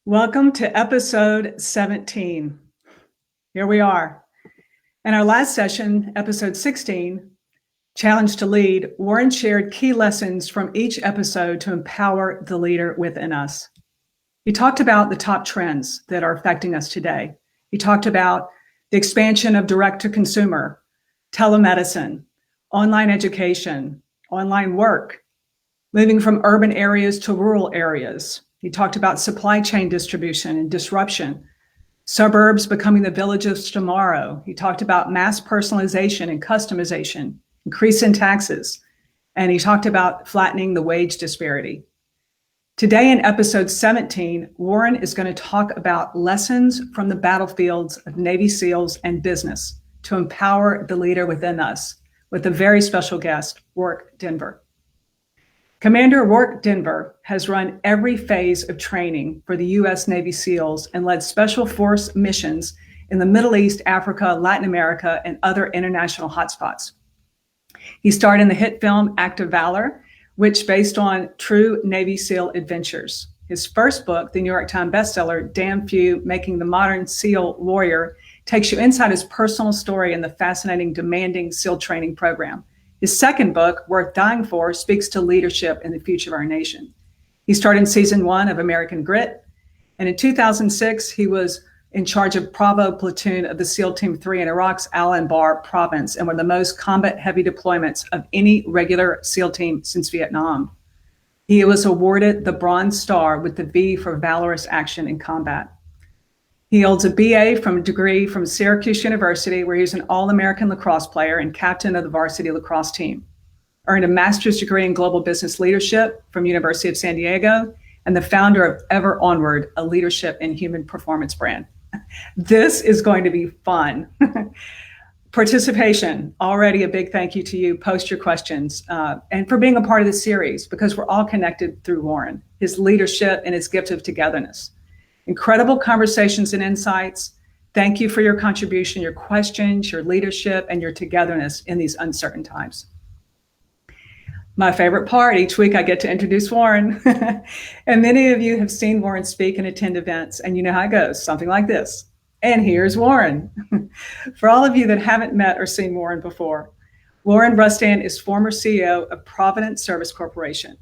Welcome to episode 17. Here we are. In our last session, episode 16, Challenge to Lead, Warren shared key lessons from each episode to empower the leader within us. He talked about the top trends that are affecting us today. He talked about the expansion of direct-to-consumer, telemedicine, online education, online work, moving from urban areas to rural areas. He talked about supply chain distribution and disruption, suburbs becoming the villages of tomorrow. He talked about mass personalization and customization, increase in taxes, and he talked about flattening the wage disparity. Today in episode 17, Warren is going to talk about lessons from the battlefields of Navy SEALs and business to empower the leader within us with a very special guest, Warwick Denver. Commander Warwick Denver has run every phase of training for the U.S. Navy SEALs and led special force missions in the Middle East, Africa, Latin America, and other international hotspots. He starred in the hit film Act of Valor, which based on true Navy SEAL adventures. His first book, the New York Times bestseller, Damn Few, Making the Modern SEAL Warrior, takes you inside his personal story and the fascinating, demanding SEAL training program. His second book, Worth Dying For, speaks to leadership and the future of our nation. He starred in season 1 of American Grit, and in 2006, he was in charge of Bravo Platoon of the SEAL Team 3 in Iraq's Al-Anbar province, and one of the most combat-heavy deployments of any regular SEAL team since Vietnam. He was awarded the Bronze Star with the V for valorous action in combat. He holds a BA degree from Syracuse University, where he's an All-American lacrosse player and captain of the varsity lacrosse team. Earned a master's degree in global business leadership from University of San Diego, and the founder of Ever Onward, a leadership and human performance brand. This is going to be fun. Participation, already a big thank you to you. Post your questions and for being a part of this series, because we're all connected through Warren, his leadership and his gift of togetherness. Incredible conversations and insights. Thank you for your contribution, your questions, your leadership, and your togetherness in these uncertain times. My favorite part, each week I get to introduce Warren. And many of you have seen Warren speak and attend events, and you know how it goes, something like this. And here's Warren. For all of you that haven't met or seen Warren before, Warren Rustan is former CEO of Provident Service Corporation.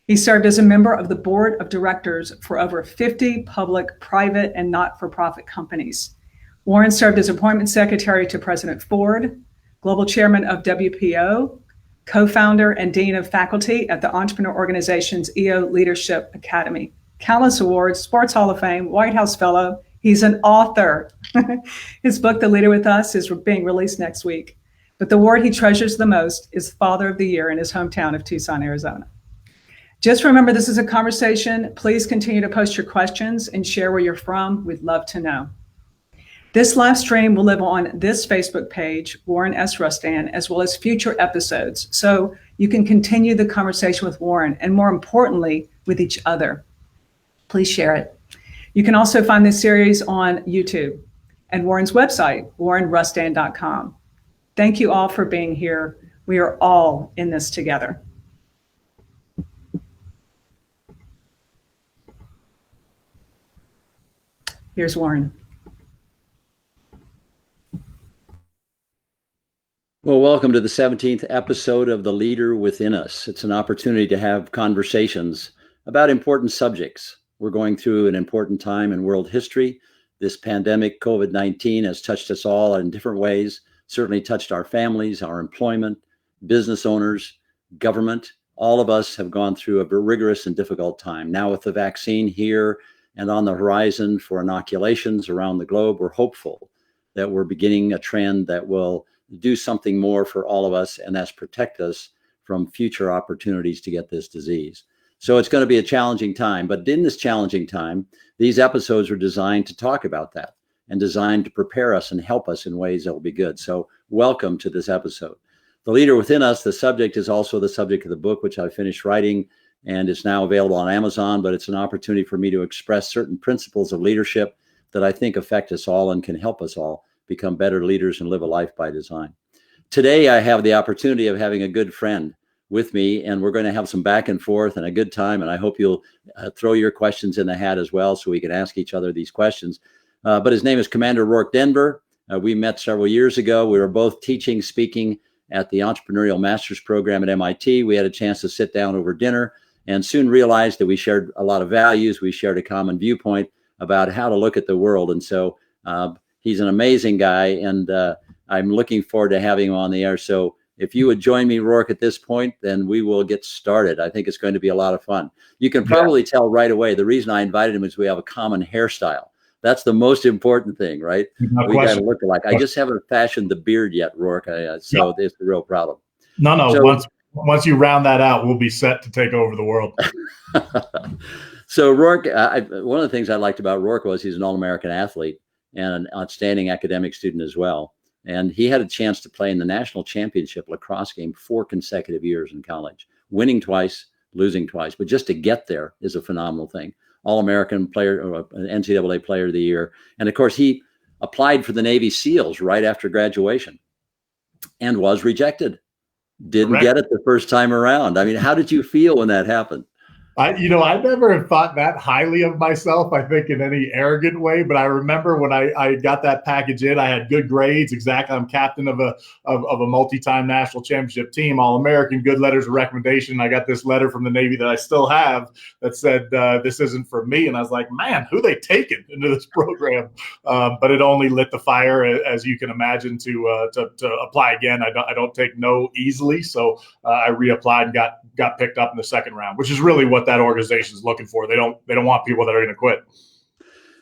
He served as a member of the board of directors for over 50 public, private, and not-for-profit companies. Warren served as appointment secretary to President Ford, global chairman of WPO, co-founder and dean of faculty at the entrepreneur organization's EO Leadership Academy. Countless awards, Sports Hall of Fame, White House Fellow. He's an author. His book, The Leader with Us, is being released next week. But the award he treasures the most is Father of the Year in his hometown of Tucson, Arizona. Just remember, this is a conversation. Please continue to post your questions and share where you're from. We'd love to know. This live stream will live on this Facebook page, Warren S. Rustan, as well as future episodes. So you can continue the conversation with Warren and, more importantly, with each other. Please share it. You can also find this series on YouTube and Warren's website, warrenrustan.com. Thank you all for being here. We are all in this together. Here's Warren. Well, welcome to the 17th episode of The Leader Within Us. It's an opportunity to have conversations about important subjects. We're going through an important time in world history. This pandemic, COVID-19, has touched us all in different ways, certainly touched our families, our employment, business owners, government. All of us have gone through a rigorous and difficult time. Now with the vaccine here and on the horizon for inoculations around the globe, we're hopeful that we're beginning a trend that will do something more for all of us, and that's protect us from future opportunities to get this disease. So it's going to be a challenging time, but in this challenging time, these episodes are designed to talk about that and designed to prepare us and help us in ways that will be good. So welcome to this episode. The Leader Within Us, the subject is also the subject of the book, which I finished writing, and it's now available on Amazon, but it's an opportunity for me to express certain principles of leadership that I think affect us all and can help us all become better leaders and live a life by design. Today, I have the opportunity of having a good friend, with me, and we're going to have some back and forth and a good time. And I hope you'll throw your questions in the hat as well, so we can ask each other these questions. But his name is Commander Rourke Denver. We met several years ago. We were both teaching, speaking at the Entrepreneurial Master's Program at MIT. We had a chance to sit down over dinner and soon realized that we shared a lot of values. We shared a common viewpoint about how to look at the world. And so he's an amazing guy, and I'm looking forward to having him on the air. So if you would join me, Rourke, at this point, then we will get started. I think it's going to be a lot of fun. You can probably tell right away, the reason I invited him is we have a common hairstyle. That's the most important thing, right? We got to look alike. I just haven't fashioned the beard yet, Rourke. So it's a real problem. No. So, once you round that out, we'll be set to take over the world. So Rourke, one of the things I liked about Rourke was he's an All-American athlete and an outstanding academic student as well. And he had a chance to play in the national championship lacrosse game 4 consecutive years in college, winning twice, losing twice. But just to get there is a phenomenal thing. All-American player, or NCAA player of the year. And of course, he applied for the Navy SEALs right after graduation and was rejected. Didn't get it the first time around. I mean, how did you feel when that happened? I never thought that highly of myself, I think, in any arrogant way. But I remember when I got that package in, I had good grades. Exactly. I'm captain of a multi-time national championship team, All-American, good letters of recommendation. I got this letter from the Navy that I still have that said, this isn't for me. And I was like, man, who they taking into this program? But it only lit the fire, as you can imagine, to apply again. I don't take no easily. So I reapplied and got picked up in the second round, which is really what that organization is looking for. They don't want people that are going to quit.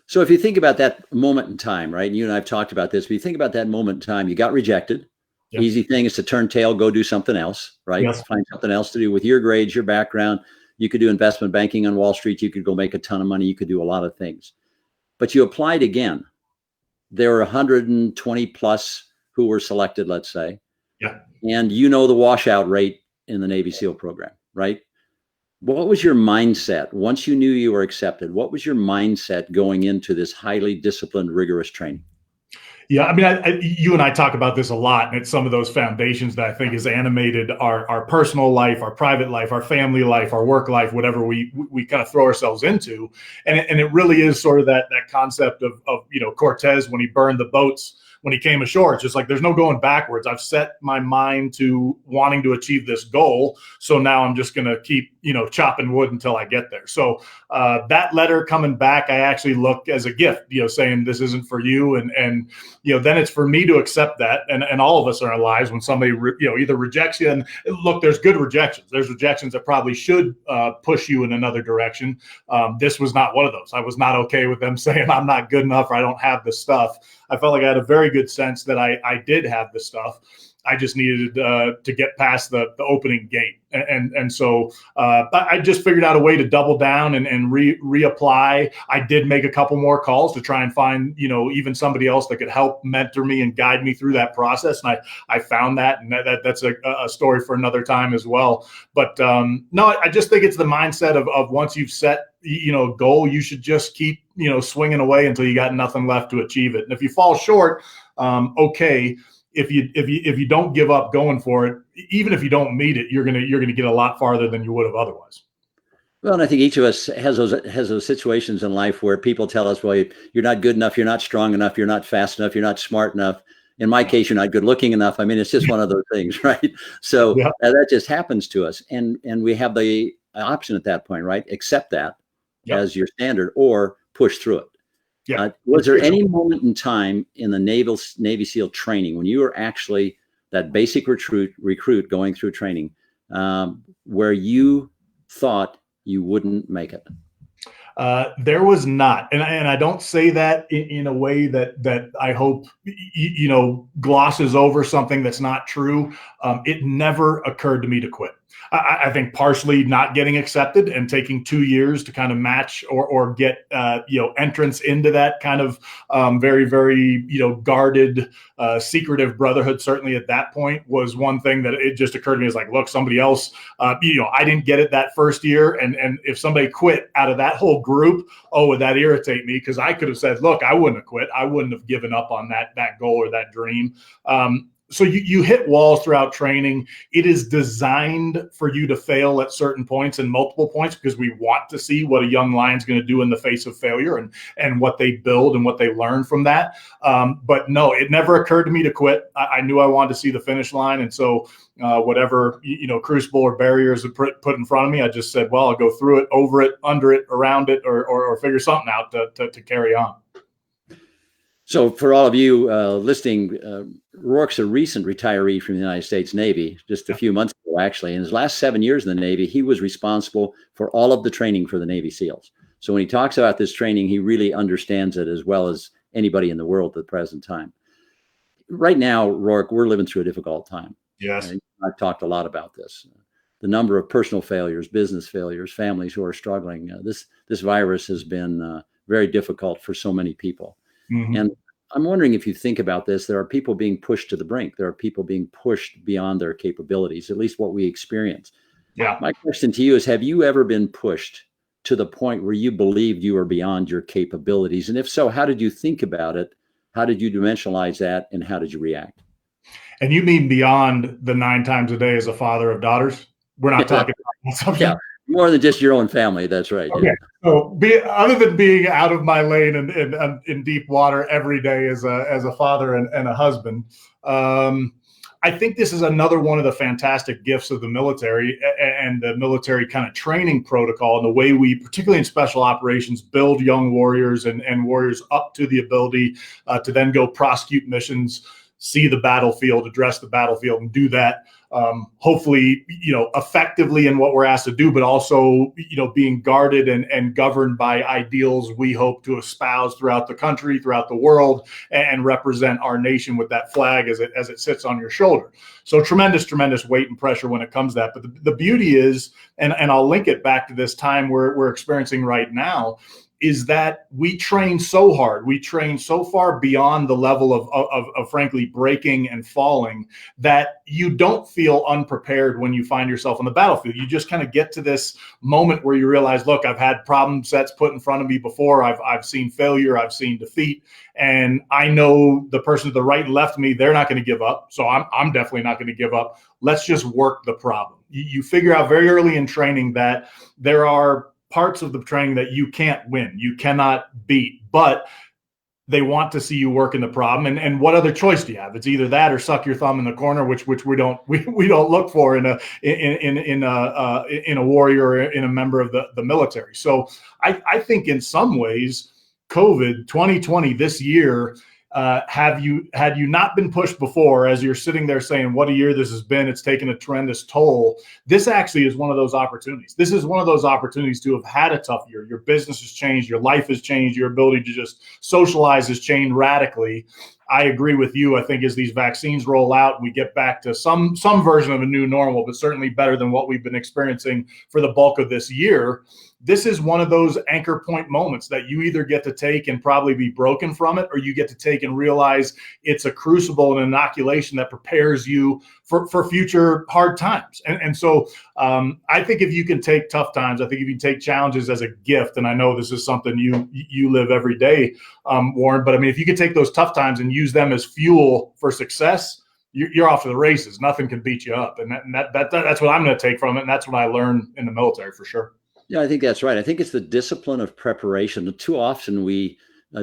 So if you think about that moment in time, right? And you and I've talked about this, but you think about that moment in time, you got rejected. Yep. Easy thing is to turn tail, go do something else, right? Yes. Find something else to do with your grades, your background. You could do investment banking on Wall Street. You could go make a ton of money. You could do a lot of things, but you applied again. There were 120 plus who were selected, let's say. Yeah. And you know the washout rate in the Navy SEAL program, right? What was your mindset once you knew you were accepted? What was your mindset going into this highly disciplined, rigorous training? Yeah, I mean, you and I talk about this a lot, and it's some of those foundations that I think has animated our personal life, our private life, our family life, our work life, whatever we kind of throw ourselves into. And it really is sort of that concept of Cortez when he burned the boats. When he came ashore, it's just like, there's no going backwards. I've set my mind to wanting to achieve this goal. So now I'm just going to keep, chopping wood until I get there. So that letter coming back, I actually look as a gift, saying this isn't for you. And then it's for me to accept that. And all of us in our lives, when somebody, either rejects you, and look, there's good rejections. There's rejections that probably should push you in another direction. This was not one of those. I was not okay with them saying I'm not good enough or I don't have the stuff. I felt like I had a very good sense that I did have the stuff. I just needed to get past the opening gate. And so I just figured out a way to double down and reapply. I did make a couple more calls to try and find, even somebody else that could help mentor me and guide me through that process. And I found that, and that's a story for another time as well. But no, I just think it's the mindset of once you've set, a goal, you should just keep, swinging away until you got nothing left to achieve it. And if you fall short, okay. If you don't give up going for it, even if you don't meet it, you're gonna get a lot farther than you would have otherwise. Well, and I think each of us has those situations in life where people tell us, well, you're not good enough, you're not strong enough, you're not fast enough, you're not smart enough. In my case, you're not good looking enough. I mean, it's just one of those things, right? So that just happens to us. And we have the option at that point, right? Accept that as your standard or push through it. Yeah. Was there any moment in time in the Navy SEAL training when you were actually that basic recruit going through training where you thought you wouldn't make it? There was not. And I don't say that in a way that I hope, glosses over something that's not true. It never occurred to me to quit. I think partially not getting accepted and taking 2 years to kind of match or get, entrance into that kind of very, very, guarded, secretive brotherhood. Certainly at that point was one thing that it just occurred to me as like, look, somebody else, I didn't get it that first year. And if somebody quit out of that whole group, would that irritate me? Because I could have said, look, I wouldn't have quit. I wouldn't have given up on that goal or that dream. so you hit walls throughout training. It is designed for you to fail at certain points and multiple points, because we want to see what a young lion's going to do in the face of failure, and what they build and what they learn from that. But no, it never occurred to me to quit. I knew I wanted to see the finish line. And so whatever, crucible or barriers put in front of me, I just said, well, I'll go through it, over it, under it, around it, or figure something out to carry on. So for all of you listening, Rourke's a recent retiree from the United States Navy, just a few months ago, actually. In his last 7 years in the Navy, he was responsible for all of the training for the Navy SEALs. So when he talks about this training, he really understands it as well as anybody in the world at the present time. Right now, Rourke, we're living through a difficult time. Yes. I've talked a lot about this. The number of personal failures, business failures, families who are struggling. This virus has been very difficult for so many people. Mm-hmm. And I'm wondering if you think about this, there are people being pushed to the brink. There are people being pushed beyond their capabilities, at least what we experience. Yeah. My question to you is, have you ever been pushed to the point where you believed you were beyond your capabilities? And if so, how did you think about it? How did you dimensionalize that? And how did you react? And you mean beyond the 9 times a day as a father of daughters? We're not talking about something. Yeah, more than just your own family. That's right. Okay. Yeah. So other than being out of my lane and in deep water every day as a father and a husband, I think this is another one of the fantastic gifts of the military and the military kind of training protocol, and the way we, particularly in special operations, build young warriors and warriors up to the ability to then go prosecute missions, see the battlefield, address the battlefield, and do that hopefully, effectively in what we're asked to do, but also, being guarded and governed by ideals we hope to espouse throughout the country, throughout the world, and represent our nation with that flag as it sits on your shoulder. So tremendous weight and pressure when it comes to that. But the beauty is, and I'll link it back to this time we're experiencing right now, is that we train so hard, we train so far beyond the level of frankly breaking and falling, that you don't feel unprepared when you find yourself on the battlefield. You just kind of get to this moment where you realize, look, I've had problem sets put in front of me before. I've seen failure, I've seen defeat, and I know the person to the right and left of me, they're not going to give up. So I'm definitely not going to give up. Let's just work the problem. You figure out very early in training that there are parts of the training that you can't win, you cannot beat, but they want to see you work in the problem. And what other choice do you have? It's either that or suck your thumb in the corner, which we don't look for in a warrior or in a member of the military. So I think in some ways, COVID 2020 this year, had you not been pushed before, as you're sitting there saying, what a year this has been, it's taken a tremendous toll. This actually is one of those opportunities. This is one of those opportunities to have had a tough year. Your business has changed, your life has changed, your ability to just socialize has changed radically. I agree with you. I think as these vaccines roll out and we get back to some version of a new normal, but certainly better than what we've been experiencing for the bulk of this year, this is one of those anchor point moments that you either get to take and probably be broken from it, or you get to take and realize it's a crucible and inoculation that prepares you for future hard times. And so I think if you can take tough times, I think if you take challenges as a gift, and I know this is something you live every day, Warren, but I mean, if you can take those tough times and use them as fuel for success, you're off to the races. Nothing can beat you up. And that's what I'm going to take from it. And that's what I learned in the military for sure. Yeah, I think that's right. I think it's the discipline of preparation. Too often we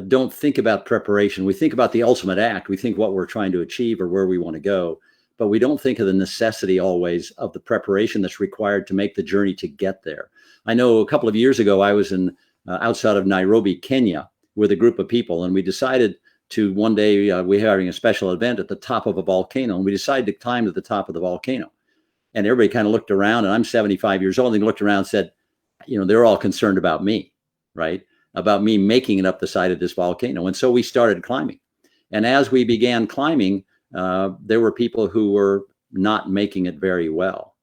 don't think about preparation. We think about the ultimate act. We think what we're trying to achieve or where we want to go, but we don't think of the necessity always of the preparation that's required to make the journey to get there. I know a couple of years ago, I was in outside of Nairobi, Kenya, with a group of people, and we decided to one day, we were having a special event at the top of a volcano, and we decided to climb to the top of the volcano. And everybody kind of looked around, and I'm 75 years old, and looked around and said, they're all concerned about me, right? About me making it up the side of this volcano. And so we started climbing. And as we began climbing, there were people who were not making it very well.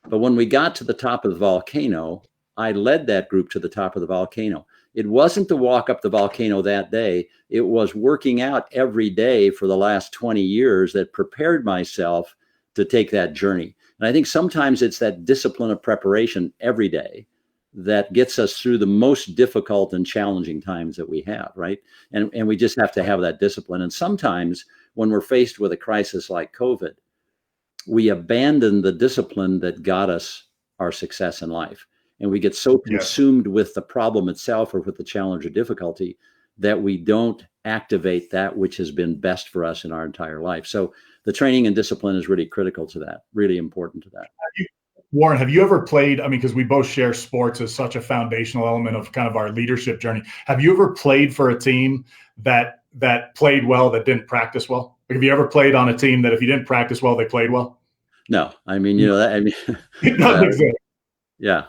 But when we got to the top of the volcano, I led that group to the top of the volcano. It wasn't to walk up the volcano that day. It was working out every day for the last 20 years that prepared myself to take that journey. And I think sometimes it's that discipline of preparation every day that gets us through the most difficult and challenging times that we have, right? And we just have to have that discipline. And sometimes when we're faced with a crisis like COVID, we abandon the discipline that got us our success in life. And we get so consumed with the problem itself or with the challenge or difficulty that we don't activate that which has been best for us in our entire life. So the training and discipline is really critical to that, really important to that. Warren, have you ever played, because we both share sports as such a foundational element of kind of our leadership journey. Have you ever played for a team that played well, that didn't practice well? Like, have you ever played on a team that if you didn't practice well, they played well? No, It doesn't exist. Yeah.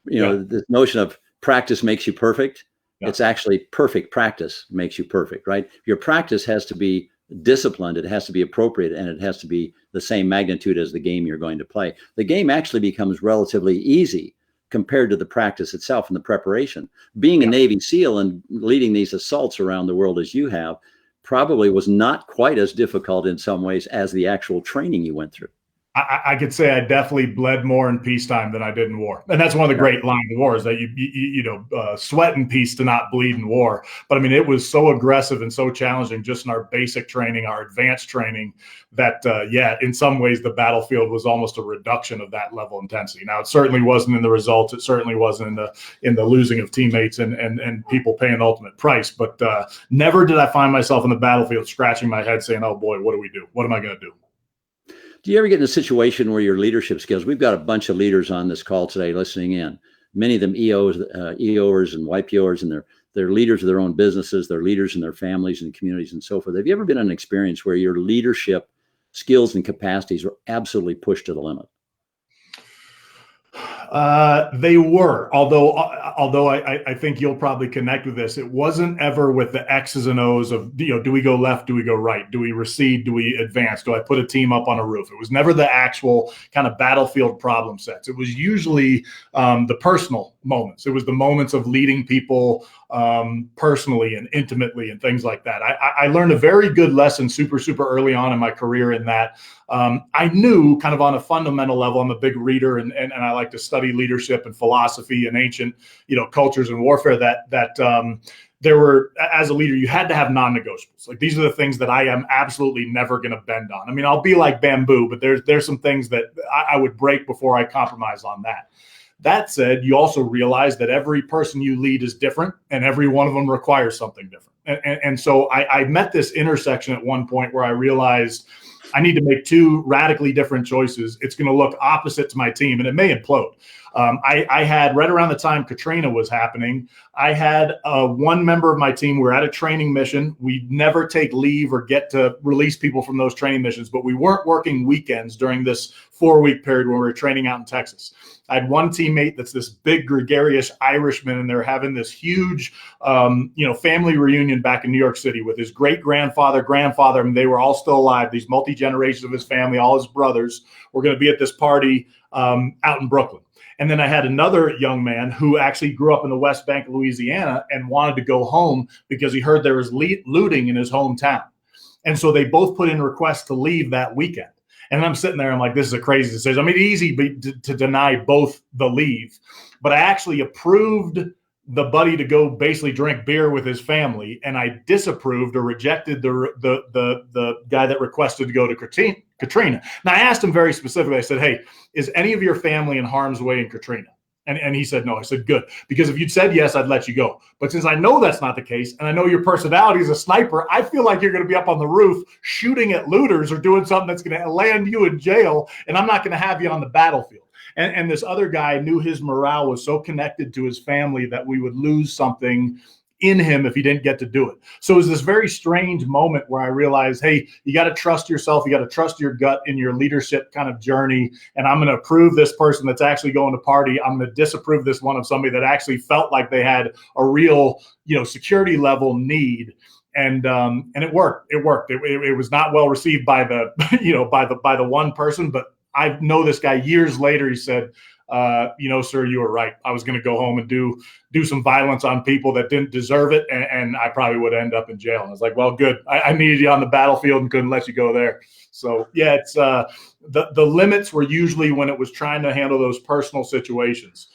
This notion of practice makes you perfect. Yeah. It's actually perfect practice makes you perfect, right? Your practice has to be disciplined, it has to be appropriate, and it has to be the same magnitude as the game you're going to play. The game actually becomes relatively easy compared to the practice itself and the preparation. Being a Navy SEAL and leading these assaults around the world as you have probably was not quite as difficult in some ways as the actual training you went through. I could say I definitely bled more in peacetime than I did in war. And that's one of the great lines of war is that you sweat in peace to not bleed in war. But it was so aggressive and so challenging just in our basic training, our advanced training, that, in some ways the battlefield was almost a reduction of that level of intensity. Now, it certainly wasn't in the results. It certainly wasn't in the losing of teammates and people paying the ultimate price. But never did I find myself in the battlefield scratching my head saying, oh boy, what do we do? What am I going to do? Do you ever get in a situation where your leadership skills, we've got a bunch of leaders on this call today listening in, many of them EOers and YPOers, and they're leaders of their own businesses, they're leaders in their families and communities and so forth. Have you ever been in an experience where your leadership skills and capacities were absolutely pushed to the limit? They were, although I think you'll probably connect with this. It wasn't ever with the X's and O's of, do we go left? Do we go right? Do we recede? Do we advance? Do I put a team up on a roof? It was never the actual kind of battlefield problem sets. It was usually the personal moments. It was the moments of leading people personally and intimately and things like that. I learned a very good lesson super early on in my career in that I knew kind of on a fundamental level, I'm a big reader and I like to study leadership and philosophy and ancient, cultures and warfare that there were, as a leader, you had to have non-negotiables. Like, these are the things that I am absolutely never going to bend on. I'll be like bamboo, but there's some things that I would break before I compromise on that. That said, you also realize that every person you lead is different and every one of them requires something different. And so I met this intersection at one point where I realized I need to make two radically different choices. It's going to look opposite to my team and it may implode. I had, right around the time Katrina was happening, I had one member of my team. We were at a training mission. We never take leave or get to release people from those training missions, but we weren't working weekends during this 4-week period when we were training out in Texas. I had one teammate that's this big gregarious Irishman, and they're having this huge, family reunion back in New York City with his great-grandfather, and they were all still alive. These multi-generations of his family, all his brothers, were going to be at this party out in Brooklyn. And then I had another young man who actually grew up in the West Bank of Louisiana and wanted to go home because he heard there was looting in his hometown. And so they both put in requests to leave that weekend. And I'm sitting there, I'm like, this is a crazy decision. Easy to deny both the leave, but I actually approved the buddy to go basically drink beer with his family, and I disapproved or rejected the guy that requested to go to Katrina. Now, I asked him very specifically. I said, hey, is any of your family in harm's way in Katrina? And he said no. I said, good, because if you'd said yes, I'd let you go. But since I know that's not the case, and I know your personality is a sniper, I feel like you're going to be up on the roof shooting at looters or doing something that's going to land you in jail, and I'm not going to have you on the battlefield. And this other guy knew his morale was so connected to his family that we would lose something in him if he didn't get to do it. So it was this very strange moment where I realized, hey, you got to trust yourself. You got to trust your gut in your leadership kind of journey. And I'm going to approve this person that's actually going to party. I'm going to disapprove this one of somebody that actually felt like they had a real, security level need. And it worked. It was not well received by the, by the one person, but I know this guy years later. He said, sir, you were right. I was going to go home and do some violence on people that didn't deserve it, and I probably would end up in jail. And I was like, well, good. I needed you on the battlefield and couldn't let you go there. So yeah, it's the limits were usually when it was trying to handle those personal situations.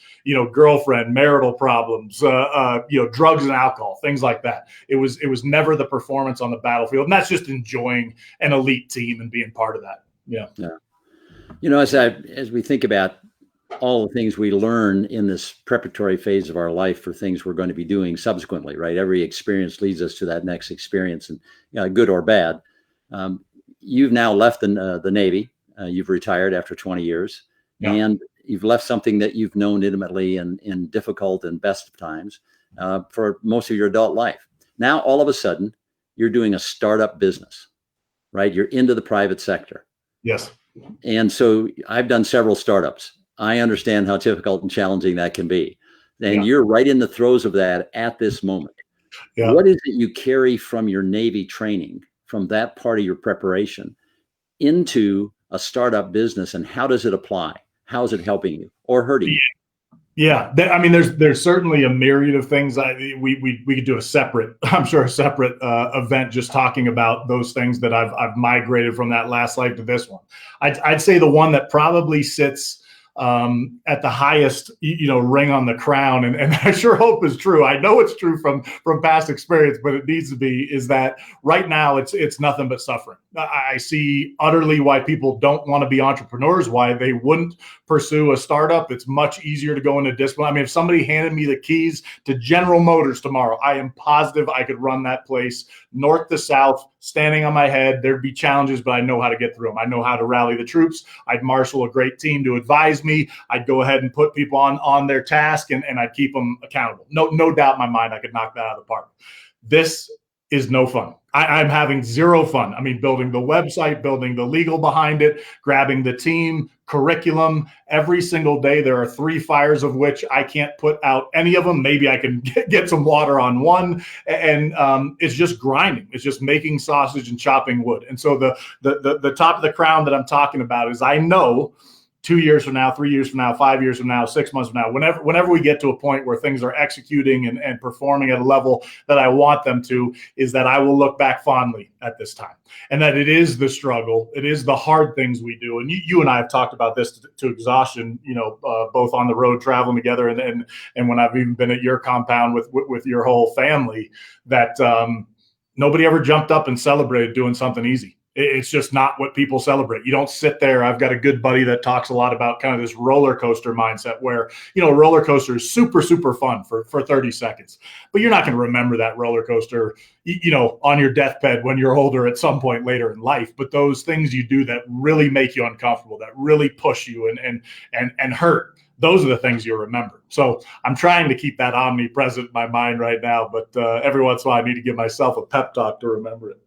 girlfriend, marital problems, drugs and alcohol, things like that. It was never the performance on the battlefield. And that's just enjoying an elite team and being part of that. Yeah. As we think about all the things we learn in this preparatory phase of our life for things we're going to be doing subsequently, right? Every experience leads us to that next experience, and good or bad. You've now left the Navy. You've retired after 20 years, and you've left something that you've known intimately in difficult and best of times for most of your adult life. Now, all of a sudden, you're doing a startup business, right? You're into the private sector. Yes. And so I've done several startups. I understand how difficult and challenging that can be. And you're right in the throes of that at this moment. Yeah. What is it you carry from your Navy training, from that part of your preparation, into a startup business, and how does it apply? How is it helping you or hurting you? Yeah, there's certainly a myriad of things. We could do a separate event just talking about those things that I've migrated from that last life to this one. I'd say the one that probably sits at the highest, ring on the crown, and I sure hope is true. I know it's true from past experience, but it needs to be, is that right now it's nothing but suffering. I see utterly why people don't want to be entrepreneurs, why they wouldn't pursue a startup. It's much easier to go into discipline. I mean, if somebody handed me the keys to General Motors tomorrow, I am positive I could run that place north to south, standing on my head. There'd be challenges, but I know how to get through them. I know how to rally the troops. I'd marshal a great team to advise me. I'd go ahead and put people on their task, and I'd keep them accountable. No doubt in my mind, I could knock that out of the park. This is no fun. I'm having zero fun. I mean, building the website, building the legal behind it, grabbing the team, curriculum. Every single day, there are 3 fires of which I can't put out any of them. Maybe I can get some water on one. And it's just grinding. It's just making sausage and chopping wood. And so the top of the crown that I'm talking about is, I know 2 years from now, 3 years from now, 5 years from now, 6 months from now, whenever we get to a point where things are executing and performing at a level that I want them to, is that I will look back fondly at this time, and that it is the struggle, it is the hard things we do. And you and I have talked about this to exhaustion, both on the road traveling together, and when I've even been at your compound with your whole family, that nobody ever jumped up and celebrated doing something easy. It's just not what people celebrate. You don't sit there. I've got a good buddy that talks a lot about kind of this roller coaster mindset where, a roller coaster is super, super fun for 30 seconds, but you're not going to remember that roller coaster, on your deathbed when you're older at some point later in life. But those things you do that really make you uncomfortable, that really push you and hurt, those are the things you'll remember. So I'm trying to keep that omnipresent in my mind right now, but every once in a while I need to give myself a pep talk to remember it.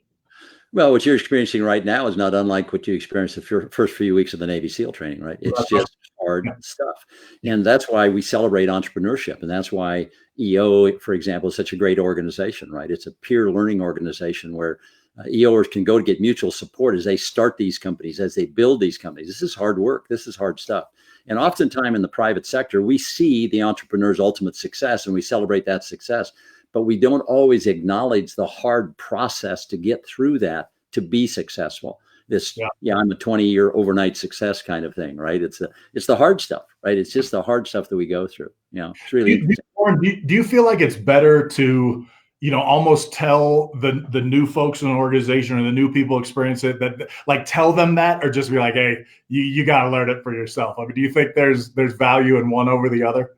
Well, what you're experiencing right now is not unlike what you experienced the first few weeks of the Navy SEAL training, right? It's just hard stuff. And that's why we celebrate entrepreneurship. And that's why EO, for example, is such a great organization, right? It's a peer learning organization where EOers can go to get mutual support as they start these companies, as they build these companies. This is hard work. This is hard stuff. And oftentimes in the private sector, we see the entrepreneur's ultimate success and we celebrate that success. But we don't always acknowledge the hard process to get through that to be successful. I'm a 20-year overnight success kind of thing, right? It's the hard stuff, right? It's just the hard stuff that we go through. It's really interesting. Do you feel like it's better to, almost tell the new folks in an organization or the new people experience it, that like tell them that, or just be like, hey, you got to learn it for yourself? I mean, do you think there's value in one over the other?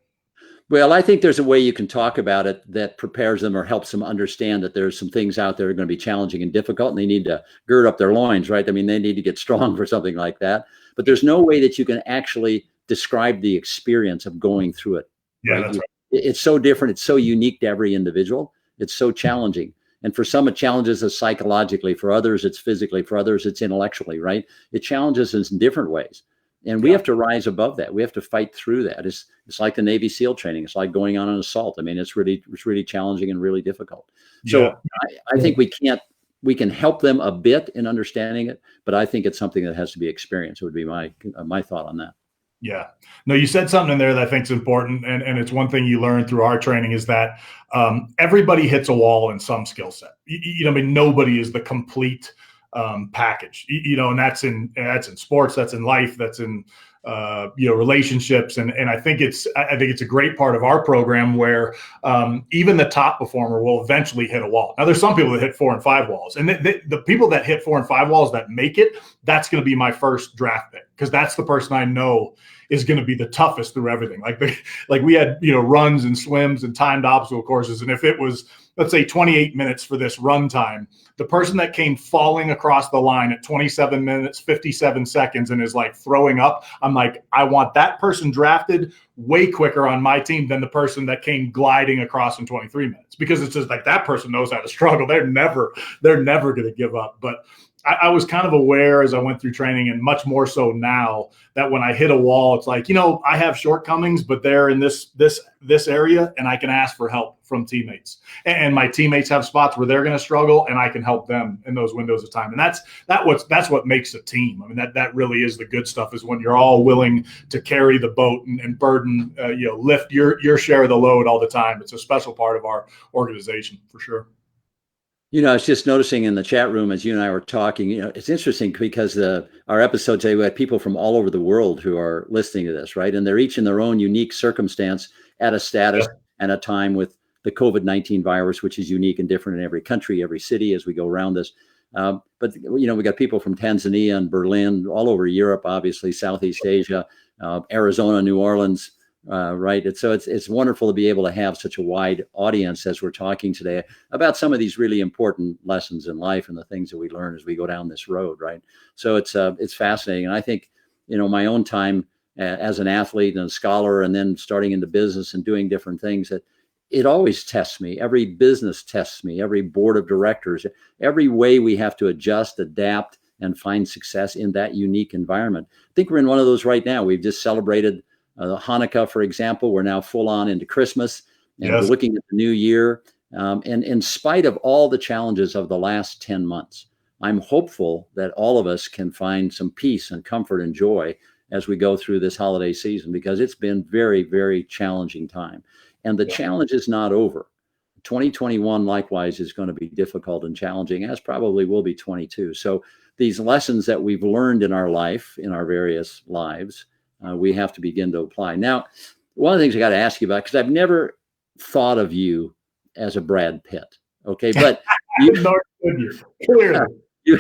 Well, I think there's a way you can talk about it that prepares them or helps them understand that there's some things out there that are going to be challenging and difficult, and they need to gird up their loins, right? I mean, they need to get strong for something like that. But there's no way that you can actually describe the experience of going through it. Yeah, right? That's right. It's so different. It's so unique to every individual. It's so challenging. And for some, it challenges us psychologically. For others, it's physically. For others, it's intellectually, right? It challenges us in different ways. And we have to rise above that. We have to fight through that. It's like the Navy SEAL training. It's like going on an assault. I mean, it's really challenging and really difficult. So I think we can help them a bit in understanding it, but I think it's something that has to be experienced. It would be my thought on that. Yeah. No, you said something in there that I think is important. And it's one thing you learn through our training is that everybody hits a wall in some skill set. Nobody is the complete package, and that's in sports, that's in life, that's in relationships. And I think it's a great part of our program where even the top performer will eventually hit a wall. Now, there's some people that hit 4 and 5 walls, and the people that hit 4 and 5 walls that make it, that's going to be my first draft pick, because that's the person I know is going to be the toughest through everything. Like we had, runs and swims and timed obstacle courses. And if it was, let's say 28 minutes for this run time, the person that came falling across the line at 27 minutes, 57 seconds and is like throwing up, I'm like, I want that person drafted way quicker on my team than the person that came gliding across in 23 minutes, because it's just like that person knows how to struggle. They're never going to give up. But I was kind of aware as I went through training, and much more so now, that when I hit a wall, it's like, I have shortcomings, but they're in this area, and I can ask for help from teammates. And my teammates have spots where they're going to struggle, and I can help them in those windows of time. And that's what makes a team. I mean, that really is the good stuff, is when you're all willing to carry the boat and burden, lift your share of the load all the time. It's a special part of our organization for sure. I was just noticing in the chat room as you and I were talking, it's interesting because our episode today, we had people from all over the world who are listening to this, right? And they're each in their own unique circumstance at a status and a time with the COVID-19 virus, which is unique and different in every country, every city as we go around this. But, we got people from Tanzania and Berlin, all over Europe, obviously, Southeast Asia, Arizona, New Orleans. Right. And so it's wonderful to be able to have such a wide audience as we're talking today about some of these really important lessons in life and the things that we learn as we go down this road. Right. So it's fascinating. And I think, my own time as an athlete and a scholar, and then starting into business and doing different things, that it always tests me. Every business tests me, every board of directors, every way we have to adjust, adapt, and find success in that unique environment. I think we're in one of those right now. We've just celebrated Hanukkah, for example. We're now full on into Christmas, and we're looking at the new year. And in spite of all the challenges of the last 10 months, I'm hopeful that all of us can find some peace and comfort and joy as we go through this holiday season, because it's been very, very challenging time. And the challenge is not over. 2021 likewise is going to be difficult and challenging, as probably will be 22. So these lessons that we've learned in our life, in our various lives, we have to begin to apply. Now, one of the things I got to ask you about, because I've never thought of you as a Brad Pitt, okay? But you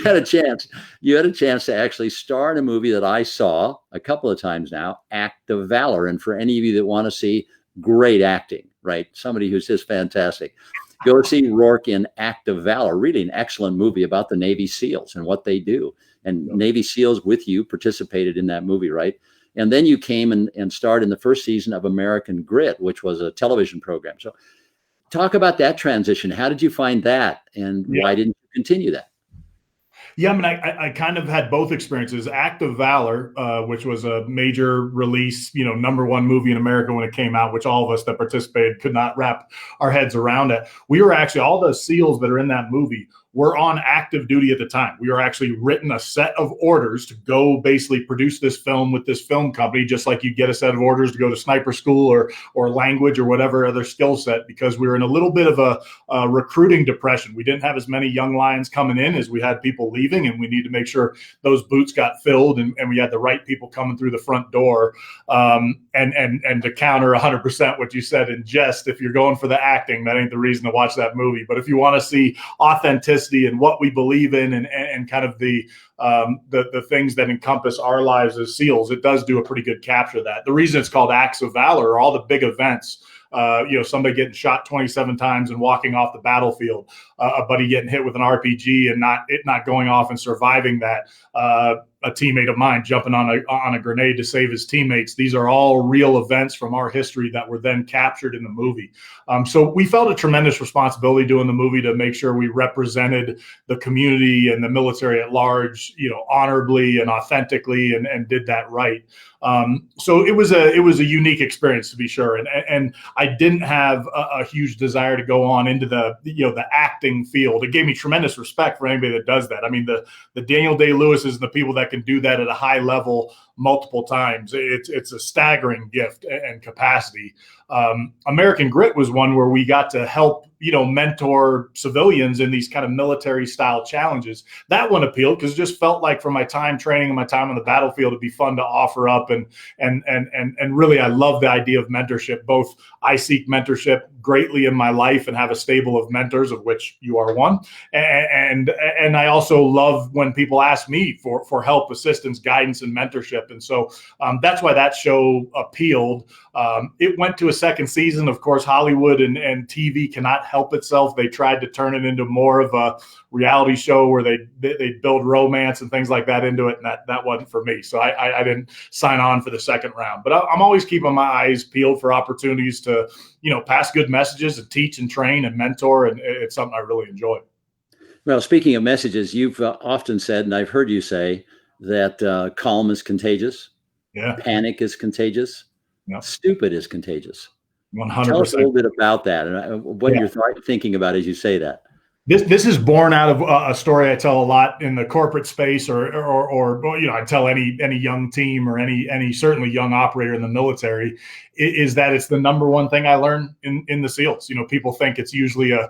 had a chance. You had a chance to actually star in a movie that I saw a couple of times now, Act of Valor. And for any of you that want to see great acting, right? Somebody who's just fantastic, go see Rourke in Act of Valor. Really an excellent movie about the Navy SEALs and what they do. And Navy SEALs with you participated in that movie, right? And then you came and starred in the first season of American Grit, which was a television program. So talk about that transition. How did you find that? And why didn't you continue that? Yeah, I mean, I kind of had both experiences. Act of Valor, which was a major release, #1 movie in America when it came out, which all of us that participated could not wrap our heads around it. We were actually, all the SEALs that are in that movie were on active duty at the time. We were actually written a set of orders to go basically produce this film with this film company, just like you get a set of orders to go to sniper school or language or whatever other skill set, because we were in a little bit of a recruiting depression. We didn't have as many young lions coming in as we had people leaving, and we need to make sure those boots got filled and we had the right people coming through the front door. And to counter 100% what you said in jest, if you're going for the acting, that ain't the reason to watch that movie. But if you want to see authenticity and what we believe in and kind of the things that encompass our lives as SEALs, it does do a pretty good capture of that. The reason it's called Acts of Valor are all the big events. Somebody getting shot 27 times and walking off the battlefield, a buddy getting hit with an RPG and not going off and surviving that, a teammate of mine jumping on a grenade to save his teammates. These are all real events from our history that were then captured in the movie. So we felt a tremendous responsibility doing the movie to make sure we represented the community and the military at large, honorably and authentically, and did that right. So it was a unique experience, to be sure. And I didn't have a huge desire to go on into the acting field. It gave me tremendous respect for anybody that does that. I mean, the Daniel Day-Lewis's and the people that can do that at a high level multiple times. It's a staggering gift and capacity. American Grit was one where we got to help, mentor civilians in these kind of military style challenges. That one appealed because it just felt like from my time training and my time on the battlefield, it'd be fun to offer up. And really, I love the idea of mentorship. Both I seek mentorship greatly in my life and have a stable of mentors, of which you are one. And I also love when people ask me for help, assistance, guidance, and mentorship. And so that's why that show appealed. It went to a second season. Of course, Hollywood and TV cannot help itself. They tried to turn it into more of a reality show where they build romance and things like that into it, and that wasn't for me. So I didn't sign on for the second round. But I'm always keeping my eyes peeled for opportunities to, pass good messages and teach and train and mentor, and it's something I really enjoy. Well, speaking of messages, you've often said, and I've heard you say, that calm is contagious, panic is contagious, stupid is contagious. 100%. Tell us a little bit about that and what you're thinking about as you say that. This is born out of a story I tell a lot in the corporate space, or I tell any young team or any certainly young operator in the military, is that it's the number one thing I learned in the SEALs. People think it's usually a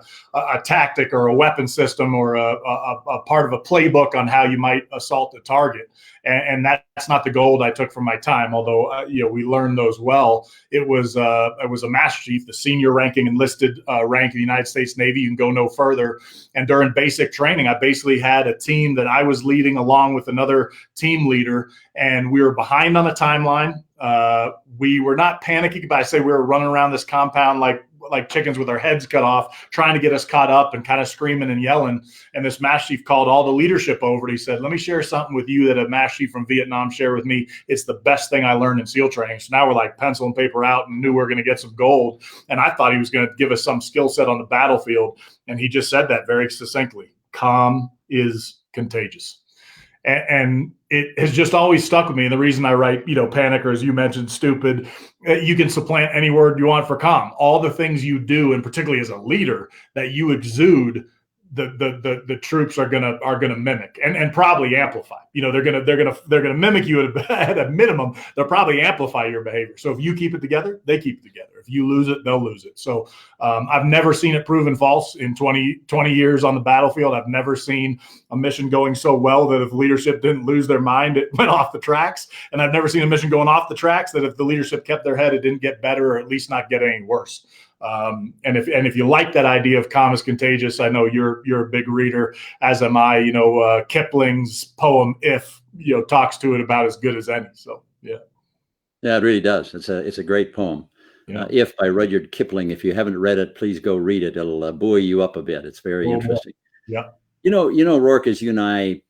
tactic or a weapon system or a part of a playbook on how you might assault a target. And that's not the gold I took from my time, although we learned those well. It was a Master Chief, the senior ranking enlisted rank of the United States Navy. You can go no further. And during basic training, I basically had a team that I was leading along with another team leader, and we were behind on the timeline. We were not panicking, but I say we were running around this compound like chickens with our heads cut off, trying to get us caught up and kind of screaming and yelling. And this Master Chief called all the leadership over. And he said, "Let me share something with you that a Master Chief from Vietnam shared with me. It's the best thing I learned in SEAL training." So now we're like pencil and paper out and knew we were going to get some gold. And I thought he was going to give us some skill set on the battlefield. And he just said that very succinctly: calm is contagious. And it has just always stuck with me. And the reason I write, panic, or as you mentioned, stupid, you can supplant any word you want for calm. All the things you do, and particularly as a leader, that you exude, the troops are gonna mimic and probably amplify. They're gonna mimic you at a minimum. They'll probably amplify your behavior. So if you keep it together, they keep it together. If you lose it, they'll lose it. So I've never seen it proven false in 20 years on the battlefield. I've never seen a mission going so well that if leadership didn't lose their mind, it went off the tracks. And I've never seen a mission going off the tracks that if the leadership kept their head, it didn't get better, or at least not get any worse. And if you like that idea of calm is contagious, I know you're a big reader, as am I. Kipling's poem "If" talks to it about as good as any. So yeah, it really does. It's a great poem. "If" by Rudyard Kipling. If you haven't read it, please go read it. It'll buoy you up a bit. It's very interesting. Yeah. Rourke, as you and I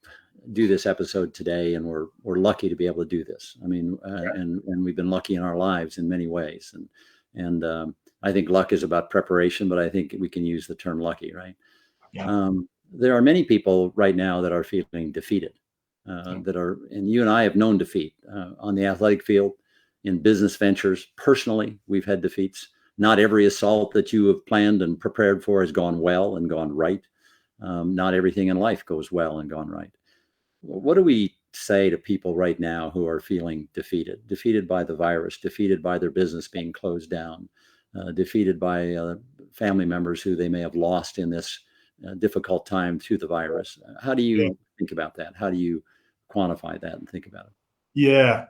do this episode today, and we're lucky to be able to do this. I mean, and we've been lucky in our lives in many ways, and I think luck is about preparation, but I think we can use the term lucky, right? Yeah. There are many people right now that are feeling defeated, and you and I have known defeat on the athletic field, in business ventures. Personally, we've had defeats. Not every assault that you have planned and prepared for has gone well and gone right. Not everything in life goes well and gone right. What do we say to people right now who are feeling defeated by the virus, defeated by their business being closed down, defeated by family members who they may have lost in this difficult time through the virus? How do you think about that? How do you quantify that and think about it? Yeah,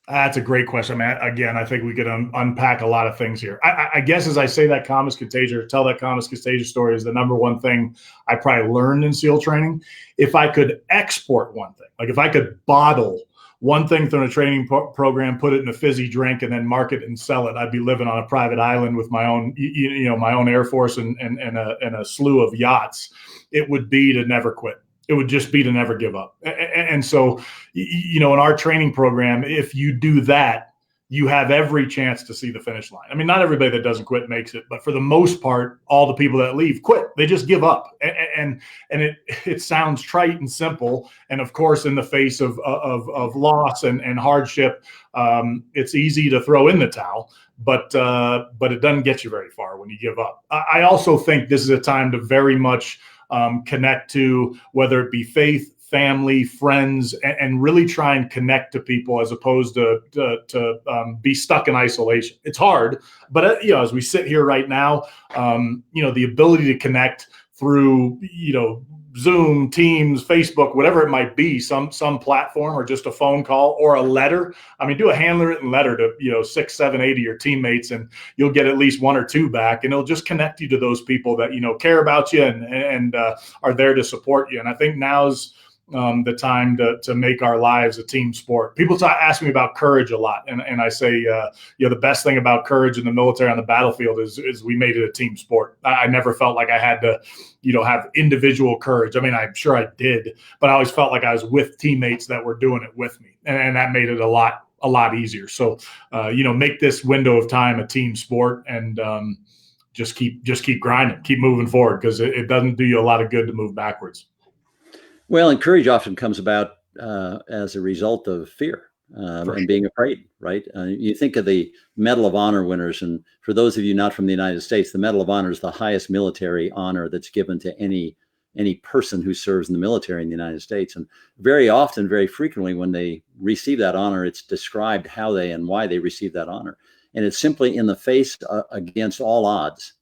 that's a great question. I mean, again, I think we could unpack a lot of things here. I guess as I say that calm is contagious, tell that calm is contagious story is the number one thing I probably learned in SEAL training. If I could export one thing, like if I could bottle one thing from a training program, put it in a fizzy drink, and then market it and sell it, I'd be living on a private island with my own, my own Air Force and a slew of yachts. It would be to never quit. It would just be to never give up. And so, in our training program, if you do that, you have every chance to see the finish line. I mean, not everybody that doesn't quit makes it, but for the most part, all the people that leave quit. They just give up. And it sounds trite and simple. And of course, in the face of loss and hardship, it's easy to throw in the towel, but it doesn't get you very far when you give up. I also think this is a time to very much connect to, whether it be faith, family, friends, and really try and connect to people as opposed to be stuck in isolation. It's hard, but as we sit here right now, the ability to connect through Zoom, Teams, Facebook, whatever it might be, some platform, or just a phone call or a letter. I mean, do a handwritten letter to 6, 7, 8 of your teammates, and you'll get at least 1 or 2 back, and it'll just connect you to those people that care about you and are there to support you. And I think now's the time to make our lives a team sport. People ask me about courage a lot, and I say, the best thing about courage in the military on the battlefield is we made it a team sport. I never felt like I had to, have individual courage. I mean, I'm sure I did, but I always felt like I was with teammates that were doing it with me, and that made it a lot easier. So, make this window of time a team sport, and just keep grinding, keep moving forward, because it doesn't do you a lot of good to move backwards. Well, and courage often comes about as a result of fear and being afraid, right? You think of the Medal of Honor winners, and for those of you not from the United States, the Medal of Honor is the highest military honor that's given to any person who serves in the military in the United States. And very often, very frequently, when they receive that honor, it's described how they and why they received that honor. And it's simply in the face against all odds,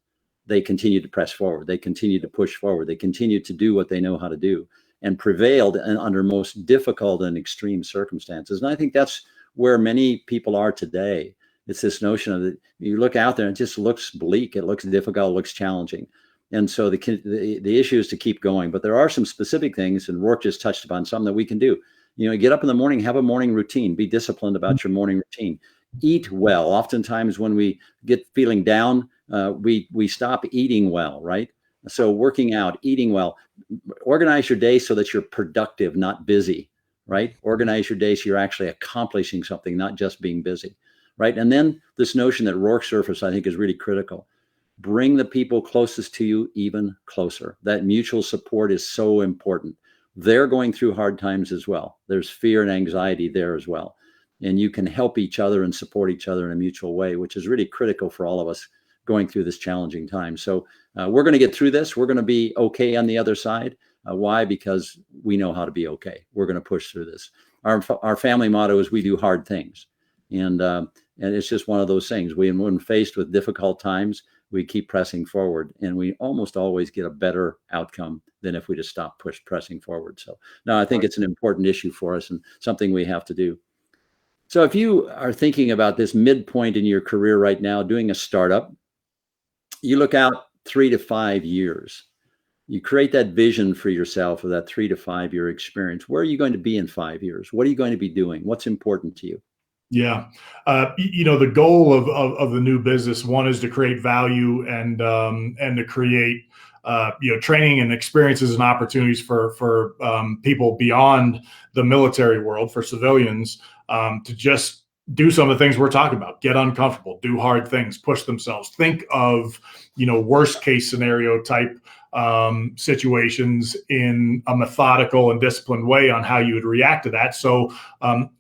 they continue to press forward. They continue to push forward. They continue to do what they know how to do, and prevailed under most difficult and extreme circumstances. And I think that's where many people are today. It's this notion of that you look out there and it just looks bleak. It looks difficult, it looks challenging. And so the issue is to keep going. But there are some specific things, and Rourke just touched upon some that we can do. Get up in the morning, have a morning routine, be disciplined about your morning routine. Eat well. Oftentimes when we get feeling down, we stop eating well, right? So working out, eating well, organize your day so that you're productive, not busy, right? Organize your day so you're actually accomplishing something, not just being busy, right? And then this notion that Rourke surfaced, I think, is really critical. Bring the people closest to you even closer. That mutual support is so important. They're going through hard times as well. There's fear and anxiety there as well. And you can help each other and support each other in a mutual way, which is really critical for all of us going through this challenging time. So we're going to get through this. We're going to be okay on the other side. Why? Because we know how to be okay. We're going to push through this. Our family motto is we do hard things. And it's just one of those things. When faced with difficult times, we keep pressing forward, and we almost always get a better outcome than if we just stop pressing forward. So no, I think it's an important issue for us and something we have to do. So if you are thinking about this midpoint in your career right now, doing a startup, you look out 3 to 5 years. You create that vision for yourself of that 3 to 5 year experience. Where are you going to be in 5 years? What are you going to be doing? What's important to you? Yeah. The goal of the new business, one, is to create value and to create training and experiences and opportunities for people beyond the military world, for civilians, to just do some of the things we're talking about. Get uncomfortable, do hard things, push themselves. Think of, worst case scenario type situations in a methodical and disciplined way on how you would react to that. So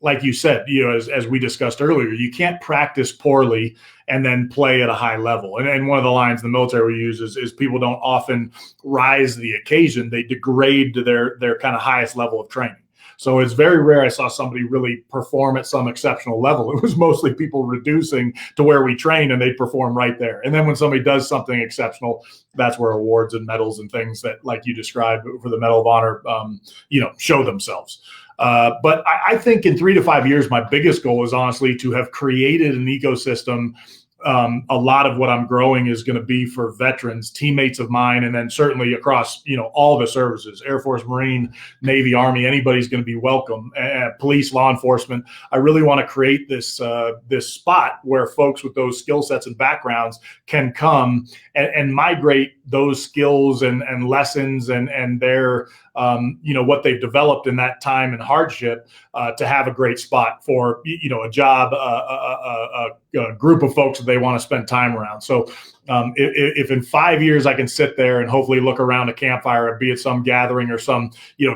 like you said, as we discussed earlier, you can't practice poorly and then play at a high level. And one of the lines the military uses is people don't often rise to the occasion. They degrade to their kind of highest level of training. So it's very rare I saw somebody really perform at some exceptional level. It was mostly people reducing to where we train, and they perform right there. And then when somebody does something exceptional, that's where awards and medals and things that, like you described for the Medal of Honor, show themselves. But I think in 3 to 5 years, my biggest goal is honestly to have created an ecosystem. A lot of what I'm growing is going to be for veterans, teammates of mine, and then certainly across, all the services, Air Force, Marine, Navy, Army, anybody's going to be welcome, police, law enforcement. I really want to create this spot where folks with those skill sets and backgrounds can come and migrate those skills and lessons and their, what they've developed in that time and hardship to have a great spot for, a job, a group of folks that they want to spend time around. So if in 5 years I can sit there and hopefully look around a campfire and be at some gathering or some,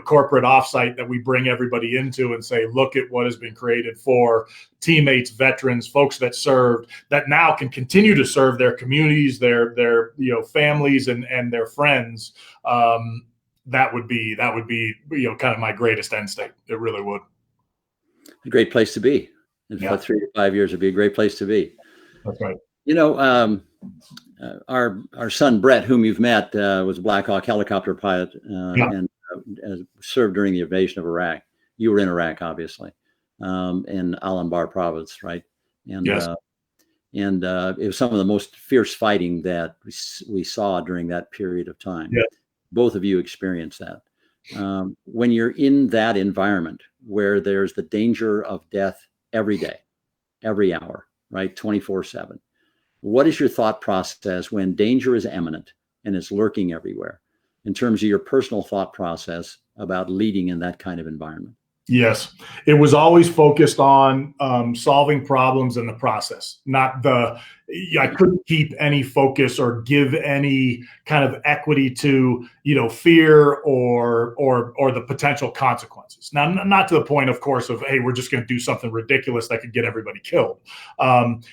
corporate offsite that we bring everybody into and say, look at what has been created for teammates, veterans, folks that served, that now can continue to serve their communities, their families and their friends. that would be, kind of my greatest end state. It really would. A great place to be. In Yeah. 3 to 5 years, it'd be a great place to be. That's right. Our son Brett, whom you've met, was a Black Hawk helicopter pilot and served during the invasion of Iraq. You were in Iraq, obviously, in Al Anbar province, right? And yes. And it was some of the most fierce fighting that we saw during that period of time. Yeah. Both of you experienced that. When you're in that environment where there's the danger of death every day, every hour, right, 24/7, what is your thought process when danger is imminent and it's lurking everywhere in terms of your personal thought process about leading in that kind of environment? Yes, it was always focused on solving problems in the process, not I couldn't keep any focus or give any kind of equity to, fear or the potential consequences. Now, not to the point, of course, of, hey, we're just going to do something ridiculous that could get everybody killed.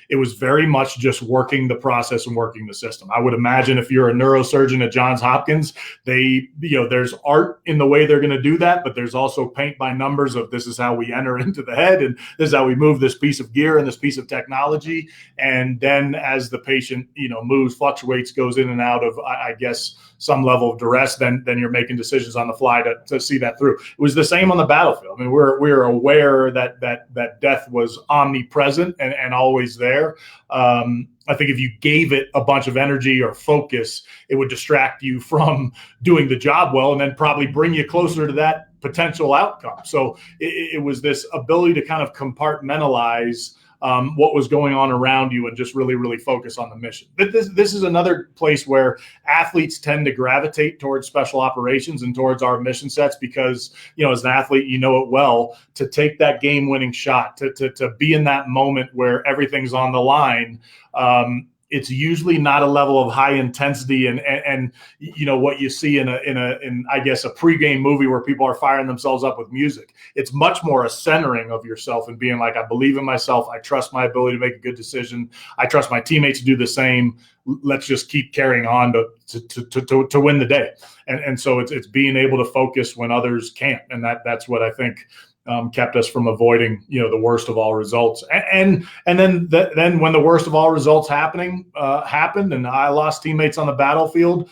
It was very much just working the process and working the system. I would imagine if you're a neurosurgeon at Johns Hopkins, there's art in the way they're going to do that, but there's also paint by numbers of this is how we enter into the head and this is how we move this piece of gear and this piece of technology. And then as the patient, moves, fluctuates, goes in and out of, I guess, some level of duress, then you're making decisions on the fly to see that through. It was the same on the battlefield. I mean, we're aware that death was omnipresent and always there. I think if you gave it a bunch of energy or focus, it would distract you from doing the job well and then probably bring you closer to that potential outcome. So it was this ability to kind of compartmentalize what was going on around you and just really, really focus on the mission. This is another place where athletes tend to gravitate towards special operations and towards our mission sets because, as an athlete, you know it well, to take that game-winning shot, to be in that moment where everything's on the line. It's usually not a level of high intensity and what you see in I guess a pregame movie where people are firing themselves up with music. It's much more a centering of yourself and being like, I believe in myself. I trust my ability to make a good decision. I trust my teammates to do the same. Let's just keep carrying on to win the day. And so it's being able to focus when others can't. And that's what I think kept us from avoiding, the worst of all results. And then when the worst of all results happened, and I lost teammates on the battlefield,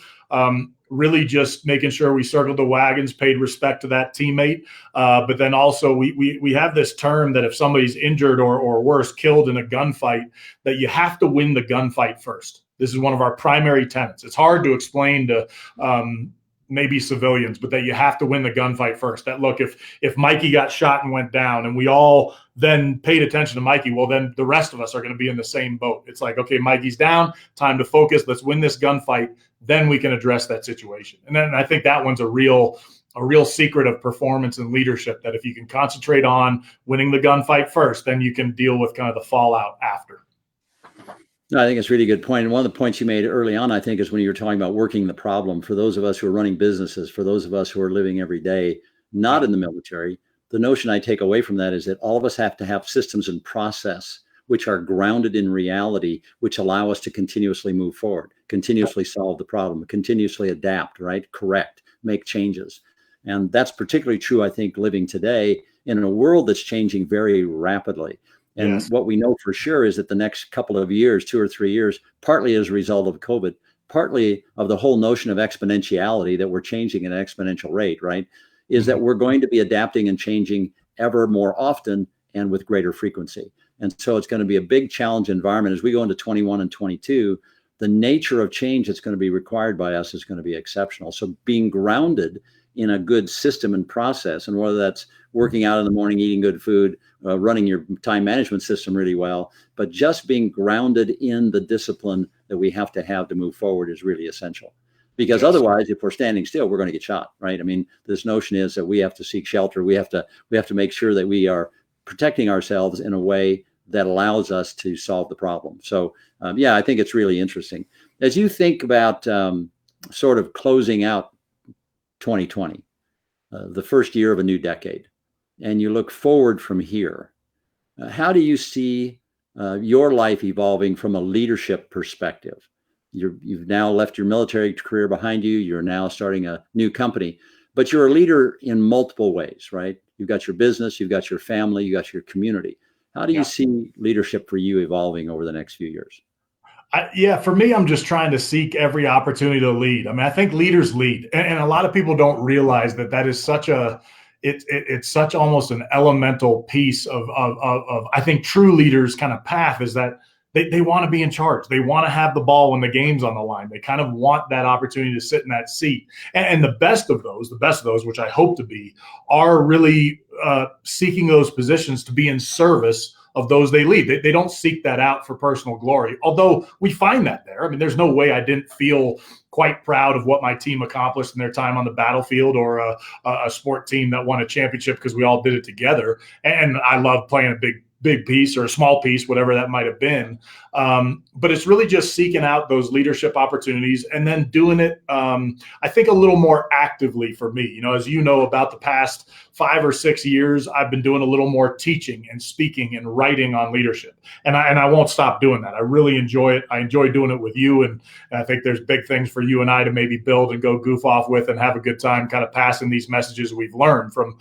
really just making sure we circled the wagons, paid respect to that teammate. But then also we have this term that if somebody's injured or worse, killed in a gunfight, that you have to win the gunfight first. This is one of our primary tenets. It's hard to explain to maybe civilians, but that you have to win the gunfight first. That look, if Mikey got shot and went down and we all then paid attention to Mikey, well, then the rest of us are going to be in the same boat. It's like, okay, Mikey's down, time to focus. Let's win this gunfight. Then we can address that situation. And then I think that one's a real secret of performance and leadership, that if you can concentrate on winning the gunfight first, then you can deal with kind of the fallout after. No, I think it's a really good point. And one of the points you made early on, I think, is when you were talking about working the problem. For those of us who are running businesses, for those of us who are living every day, not in the military, the notion I take away from that is that all of us have to have systems and process which are grounded in reality, which allow us to continuously move forward, continuously solve the problem, continuously adapt, right? Correct, make changes. And that's particularly true, I think, living today in a world that's changing very rapidly. And yes. What we know for sure is that the next couple of years, 2 or 3 years, partly as a result of COVID, partly of the whole notion of exponentiality, that we're changing at an exponential rate, right, is that we're going to be adapting and changing ever more often and with greater frequency. And so it's going to be a big challenge environment as we go into 21 and 22. The nature of change that's going to be required by us is going to be exceptional. So being grounded in a good system and process, and whether that's working out in the morning, eating good food, running your time management system really well, but just being grounded in the discipline that we have to move forward is really essential. Because otherwise, if we're standing still, we're going to get shot, right? I mean, this notion is that we have to seek shelter. We have to make sure that we are protecting ourselves in a way that allows us to solve the problem. So, I think it's really interesting. As you think about sort of closing out 2020, the first year of a new decade, and you look forward from here, how do you see your life evolving from a leadership perspective? You've now left your military career behind you. You're now starting a new company. but you're a leader in multiple ways, right? You've got your business, you've got your family, you got your community. How do you see leadership for you evolving over the next few years? For me, I'm just trying to seek every opportunity to lead. I mean, I think leaders lead, and a lot of people don't realize that is such it's such almost an elemental piece of I think true leaders' kind of path is that they want to be in charge. They want to have the ball when the game's on the line. They kind of want that opportunity to sit in that seat. And the best of those, which I hope to be, are really seeking those positions to be in service of those they lead. They don't seek that out for personal glory, although we find that there. I mean, there's no way I didn't feel quite proud of what my team accomplished in their time on the battlefield, or a sport team that won a championship because we all did it together. And I love playing a big piece or a small piece, whatever that might have been. But it's really just seeking out those leadership opportunities and then doing it, I think, a little more actively for me. You know, as you know, about the past 5 or 6 years, I've been doing a little more teaching and speaking and writing on leadership. And I won't stop doing that. I really enjoy it. I enjoy doing it with you. And I think there's big things for you and I to maybe build and go goof off with and have a good time kind of passing these messages we've learned from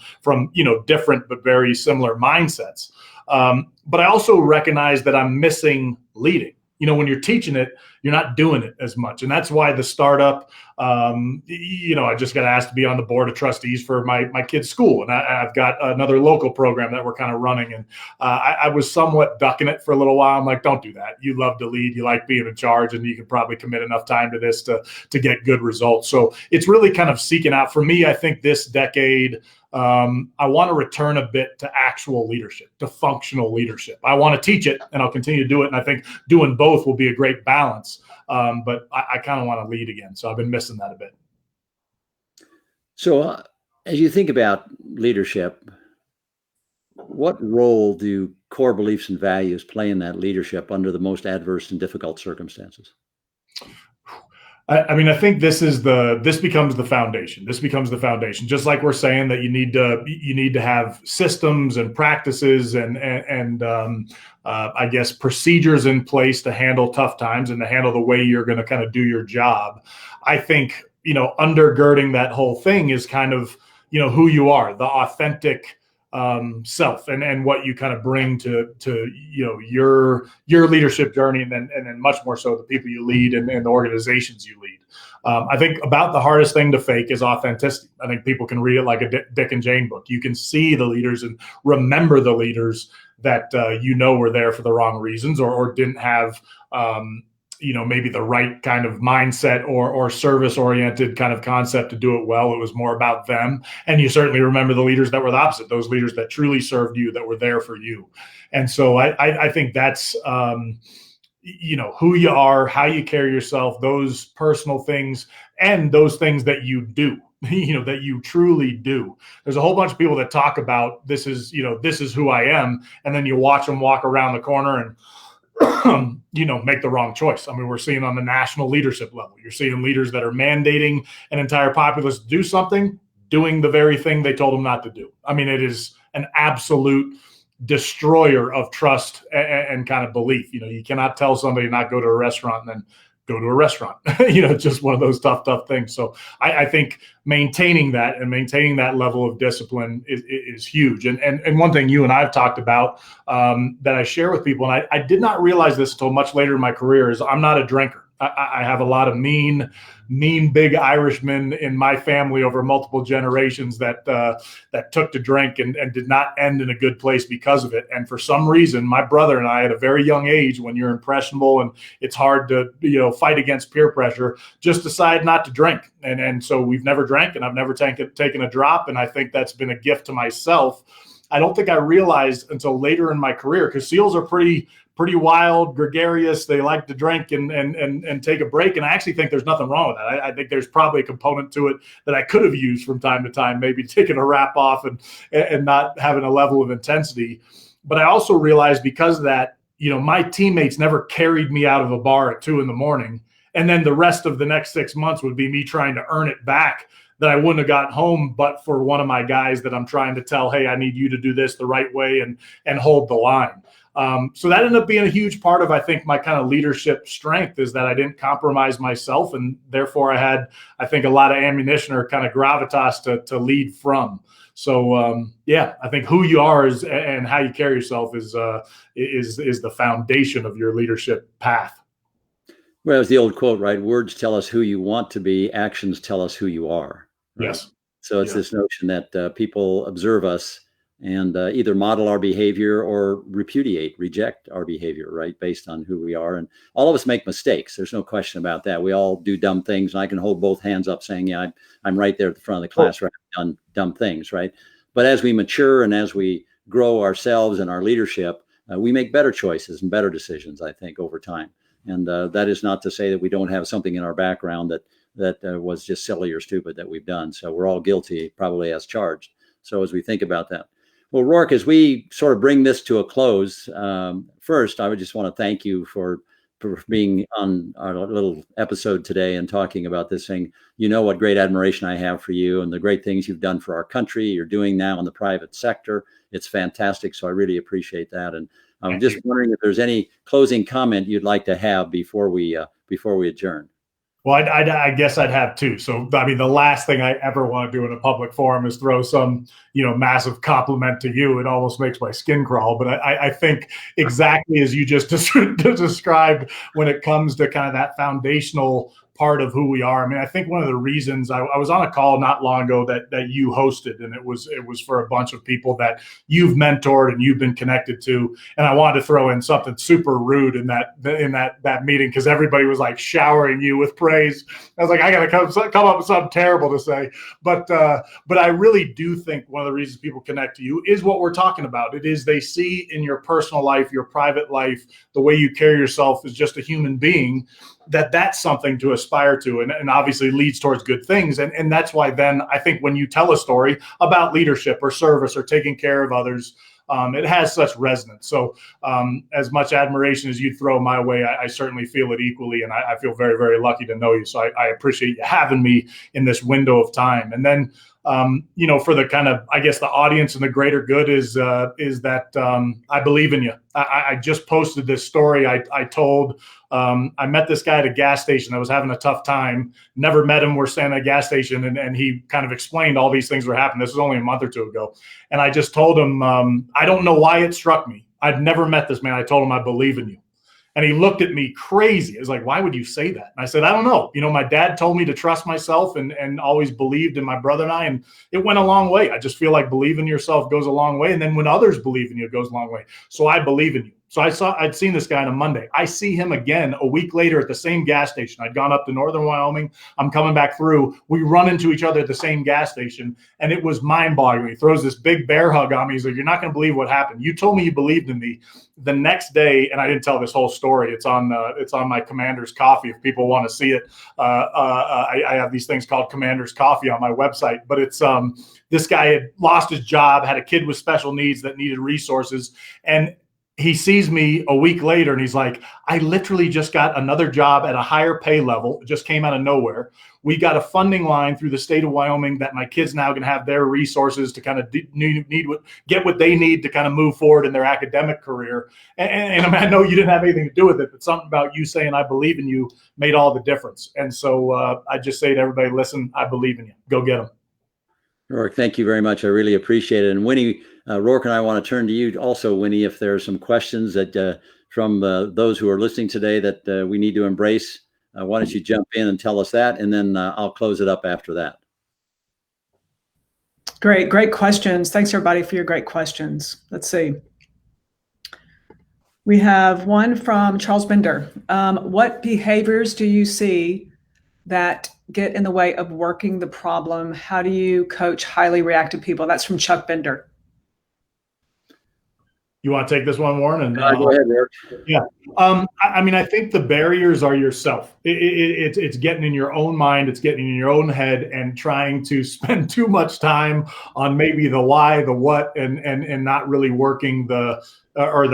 different but very similar mindsets. But I also recognize that I'm missing leading. You know, when you're teaching it, you're not doing it as much. And that's why the startup, I just got asked to be on the board of trustees for my kid's school. And I've got another local program that we're kind of running. And I was somewhat ducking it for a little while. I'm like, don't do that. You love to lead. You like being in charge, and you can probably commit enough time to this to get good results. So it's really kind of seeking out. For me, I think this decade, I want to return a bit to actual leadership, to functional leadership. I want to teach it, and I'll continue to do it. And I think doing both will be a great balance. But I kind of want to lead again. So I've been missing that a bit. So as you think about leadership, what role do core beliefs and values play in that leadership under the most adverse and difficult circumstances? I mean, I think this becomes the foundation. This becomes the foundation. Just like we're saying that you need to have systems and practices and I guess procedures in place to handle tough times and to handle the way you're going to kind of do your job. I think, undergirding that whole thing is kind of, who you are, the authentic self, and what you kind of bring to your leadership journey, and then much more so the people you lead and the organizations you lead. I think about the hardest thing to fake is authenticity. I think people can read it like a Dick and Jane book. You can see the leaders and remember the leaders that were there for the wrong reasons or didn't have maybe the right kind of mindset or service-oriented kind of concept to do it well. It was more about them. And you certainly remember the leaders that were the opposite, those leaders that truly served you, that were there for you. And so I think that's, who you are, how you carry yourself, those personal things, and those things that you do, that you truly do. There's a whole bunch of people that talk about this is who I am. And then you watch them walk around the corner and make the wrong choice. I mean, we're seeing on the national leadership level, you're seeing leaders that are mandating an entire populace to do something, doing the very thing they told them not to do. I mean, it is an absolute destroyer of trust and kind of belief. You cannot tell somebody not go to a restaurant and then go to a restaurant. Just one of those tough things. So I think maintaining that level of discipline is huge. And one thing you and I have talked about that I share with people, and I did not realize this until much later in my career, is I'm not a drinker. I have a lot of mean big Irishmen in my family over multiple generations that took to drink and did not end in a good place because of it. And for some reason, my brother and I, at a very young age, when you're impressionable and it's hard to fight against peer pressure, just decide not to drink. And so we've never drank, and I've never taken a drop. And I think that's been a gift to myself. I don't think I realized until later in my career, because SEALs are pretty wild, gregarious. They like to drink and take a break. And I actually think there's nothing wrong with that. I think there's probably a component to it that I could have used from time to time, maybe taking a wrap off and not having a level of intensity. But I also realized because of that, my teammates never carried me out of a bar at 2 a.m. And then the rest of the next 6 months would be me trying to earn it back that I wouldn't have gotten home, but for one of my guys that I'm trying to tell, hey, I need you to do this the right way and hold the line. So that ended up being a huge part of, I think, my kind of leadership strength, is that I didn't compromise myself, and therefore I had, I think, a lot of ammunition or kind of gravitas to lead from. So yeah, I think who you are and how you carry yourself is the foundation of your leadership path. Well, it's the old quote, right? Words tell us who you want to be. Actions tell us who you are. Right? Yes. So it's this notion that people observe us and either model our behavior or reject our behavior, right? Based on who we are. And all of us make mistakes. There's no question about that. We all do dumb things. And I can hold both hands up saying, yeah, I'm right there at the front of the class, right? I've done dumb things, right? But as we mature and as we grow ourselves and our leadership, we make better choices and better decisions, I think, over time. And that is not to say that we don't have something in our background that was just silly or stupid that we've done. So we're all guilty, probably as charged. So as we think about that. Well, Rourke, as we sort of bring this to a close, first, I would just want to thank you for being on our little episode today and talking about this thing. You know what great admiration I have for you and the great things you've done for our country. You're doing now in the private sector. It's fantastic. So I really appreciate that. And I'm just wondering if there's any closing comment you'd like to have before we adjourn. Well, I guess I'd have two. So, I mean, the last thing I ever want to do in a public forum is throw some, massive compliment to you. It almost makes my skin crawl. But I think exactly as you just described, when it comes to kind of that foundational part of who we are. I mean, I think one of the reasons I was on a call not long ago that you hosted, and it was for a bunch of people that you've mentored and you've been connected to. And I wanted to throw in something super rude in that meeting, because everybody was like showering you with praise. I was like, I got to come up with something terrible to say. But I really do think one of the reasons people connect to you is what we're talking about. It is they see in your personal life, your private life, the way you carry yourself as just a human being, that's something to aspire to, and obviously leads towards good things. And that's why then I think when you tell a story about leadership or service or taking care of others, it has such resonance. So as much admiration as you throw my way, I certainly feel it equally. And I feel very, very lucky to know you. So I appreciate you having me in this window of time. And then, for the kind of, I guess, the audience and the greater good is that I believe in you. I just posted this story. I told, I met this guy at a gas station that was having a tough time. Never met him. We're standing at a gas station, and he kind of explained all these things were happening. This was only a month or two ago. And I just told him, I don't know why it struck me. I'd never met this man. I told him, I believe in you. And he looked at me crazy. It was like, why would you say that? And I said, I don't know. My dad told me to trust myself and always believed in my brother and I, and it went a long way. I just feel like believing in yourself goes a long way. And then when others believe in you, it goes a long way. So I believe in you. So I'd seen this guy on a Monday. I see him again a week later at the same gas station. I'd gone up to northern Wyoming. I'm coming back through. We run into each other at the same gas station, and it was mind-boggling. He throws this big bear hug on me. He's like, you're not going to believe what happened. You told me you believed in me. The next day, and I didn't tell this whole story. It's on my Commander's Coffee if people want to see it. I have these things called Commander's Coffee on my website. But it's this guy had lost his job, had a kid with special needs that needed resources, and he sees me a week later and he's like, I literally just got another job at a higher pay level. It just came out of nowhere. We got a funding line through the state of Wyoming that my kids now can have their resources to kind of get what they need to kind of move forward in their academic career. And I know you didn't have anything to do with it, but something about you saying, I believe in you made all the difference. And so I just say to everybody, listen, I believe in you. Go get them. Rourke, thank you very much. I really appreciate it. And Winnie, Rourke and I want to turn to you also, Winnie, if there are some questions that from those who are listening today that we need to embrace. Why don't you jump in and tell us that, and then I'll close it up after that. Great questions. Thanks, everybody, for your great questions. Let's see. We have one from Charles Bender. What behaviors do you see that get in the way of working the problem? How do you coach highly reactive people? That's from Chuck Bender. You want to take this one, Warren? And go ahead, Rourke. Yeah. I mean, I think the barriers are yourself. It's getting in your own mind. It's getting in your own head and trying to spend too much time on maybe the why, the what, and not really working the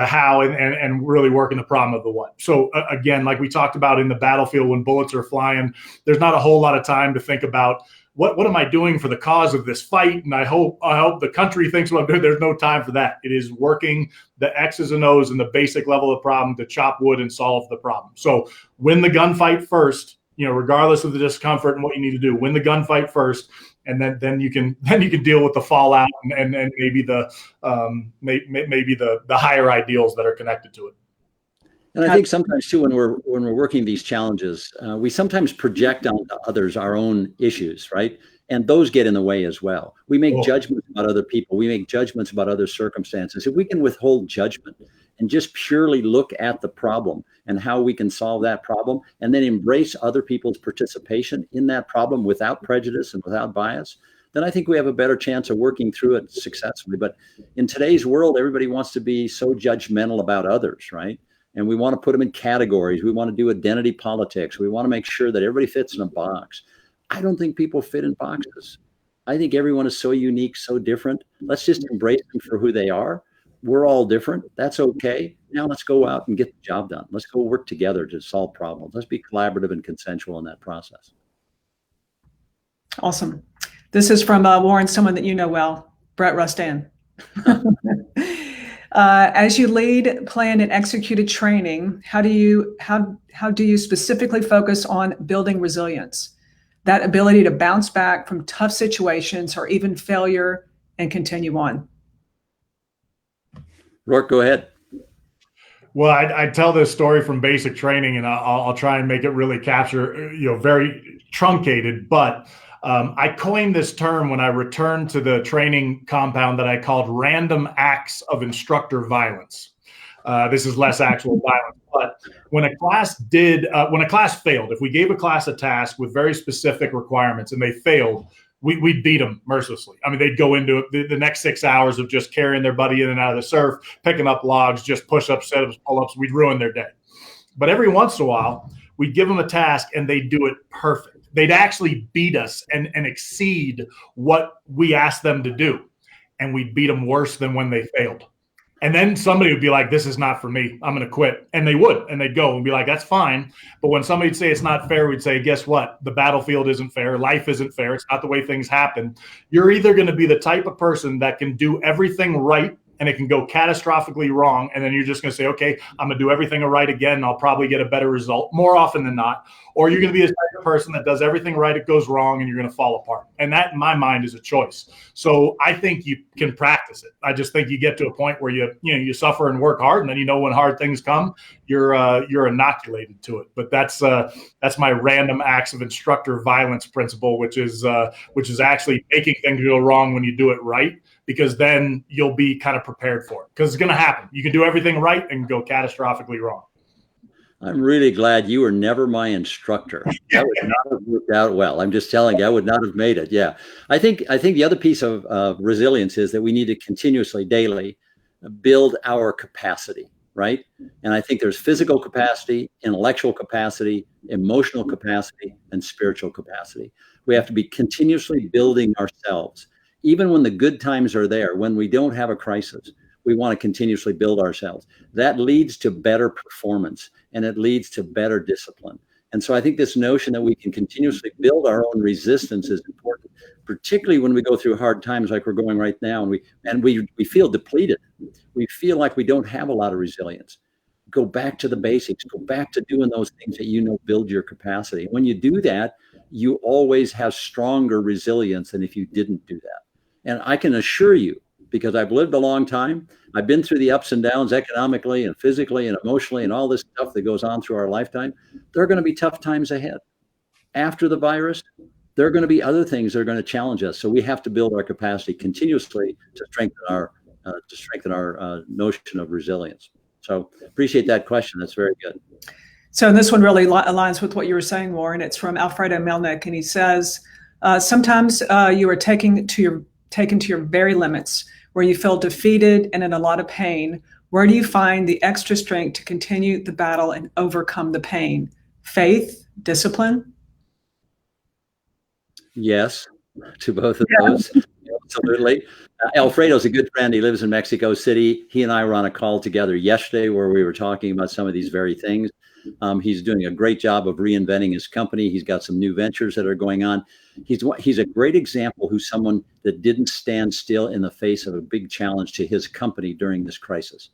how and really working the problem of the what. So again, like we talked about in the battlefield, when bullets are flying, there's not a whole lot of time to think about what am I doing for the cause of this fight? And I hope the country thinks what I'm doing. There's no time for that. It is working the X's and O's and the basic level of the problem to chop wood and solve the problem. So win the gunfight first, regardless of the discomfort and what you need to do. Win the gunfight first, and then you can deal with the fallout and maybe the higher ideals that are connected to it. And I think sometimes too, when we're working these challenges, we sometimes project onto others our own issues, right? And those get in the way as well. We make judgments about other people. We make judgments about other circumstances. If we can withhold judgment and just purely look at the problem and how we can solve that problem, and then embrace other people's participation in that problem without prejudice and without bias, then I think we have a better chance of working through it successfully. But in today's world, everybody wants to be so judgmental about others, right? And we want to put them in categories. We want to do identity politics. We want to make sure that everybody fits in a box. I don't think people fit in boxes. I think everyone is so unique, so different. Let's just embrace them for who they are. We're all different. That's okay. Now let's go out and get the job done. Let's go work together to solve problems. Let's be collaborative and consensual in that process. Awesome. This is from Warren, someone that you know well, Brett Rustan. As you lead, plan, and execute a training, how do you specifically focus on building resilience, that ability to bounce back from tough situations or even failure and continue on? Rourke, go ahead. Well, I tell this story from basic training, and I'll try and make it really capture, very truncated, but I coined this term when I returned to the training compound that I called random acts of instructor violence. This is less actual violence, but when a class failed, if we gave a class a task with very specific requirements and they failed, we'd beat them mercilessly. I mean, they'd go into the next 6 hours of just carrying their buddy in and out of the surf, picking up logs, just push-ups, sit-ups, pull-ups. We'd ruin their day. But every once in a while, we'd give them a task and they'd do it perfect. They'd actually beat us and exceed what we asked them to do. And we'd beat them worse than when they failed. And then somebody would be like, this is not for me. I'm going to quit. And they would. And they'd go and be like, that's fine. But when somebody'd say it's not fair, we'd say, guess what? The battlefield isn't fair. Life isn't fair. It's not the way things happen. You're either going to be the type of person that can do everything right and it can go catastrophically wrong. And then you're just going to say, okay, I'm going to do everything right again. And I'll probably get a better result more often than not. Or you're going to be the type of person that does everything right, it goes wrong, and you're going to fall apart. And that, in my mind, is a choice. So I think you can practice it. I just think you get to a point where you suffer and work hard, and then when hard things come, you're inoculated to it. But that's my random acts of instructor violence principle, which is actually making things go wrong when you do it right, because then you'll be kind of prepared for it, because it's going to happen. You can do everything right and go catastrophically wrong. I'm really glad you were never my instructor. That would not have worked out well. I'm just telling you, I would not have made it. Yeah. I think the other piece of resilience is that we need to continuously, daily, build our capacity, right? And I think there's physical capacity, intellectual capacity, emotional capacity, and spiritual capacity. We have to be continuously building ourselves. Even when the good times are there, when we don't have a crisis, we want to continuously build ourselves. That leads to better performance, and it leads to better discipline. And so I think this notion that we can continuously build our own resistance is important, particularly when we go through hard times like we're going right now, and we feel depleted. We feel like we don't have a lot of resilience. Go back to the basics. Go back to doing those things that build your capacity. When you do that, you always have stronger resilience than if you didn't do that. And I can assure you, because I've lived a long time, I've been through the ups and downs economically and physically and emotionally and all this stuff that goes on through our lifetime. There are going to be tough times ahead. After the virus, there are going to be other things that are going to challenge us. So we have to build our capacity continuously to strengthen our notion of resilience. So appreciate that question. That's very good. So this one really aligns with what you were saying, Warren. It's from Alfredo Melnick, and he says, sometimes you are taken to your very limits, where you feel defeated and in a lot of pain. Where do you find the extra strength to continue the battle and overcome the pain? Faith, discipline? Yes, to both of those. Absolutely. Alfredo's a good friend. He lives in Mexico City. He and I were on a call together yesterday where we were talking about some of these very things. He's doing a great job of reinventing his company. He's got some new ventures that are going on. He's a great example who's someone that didn't stand still in the face of a big challenge to his company during this crisis,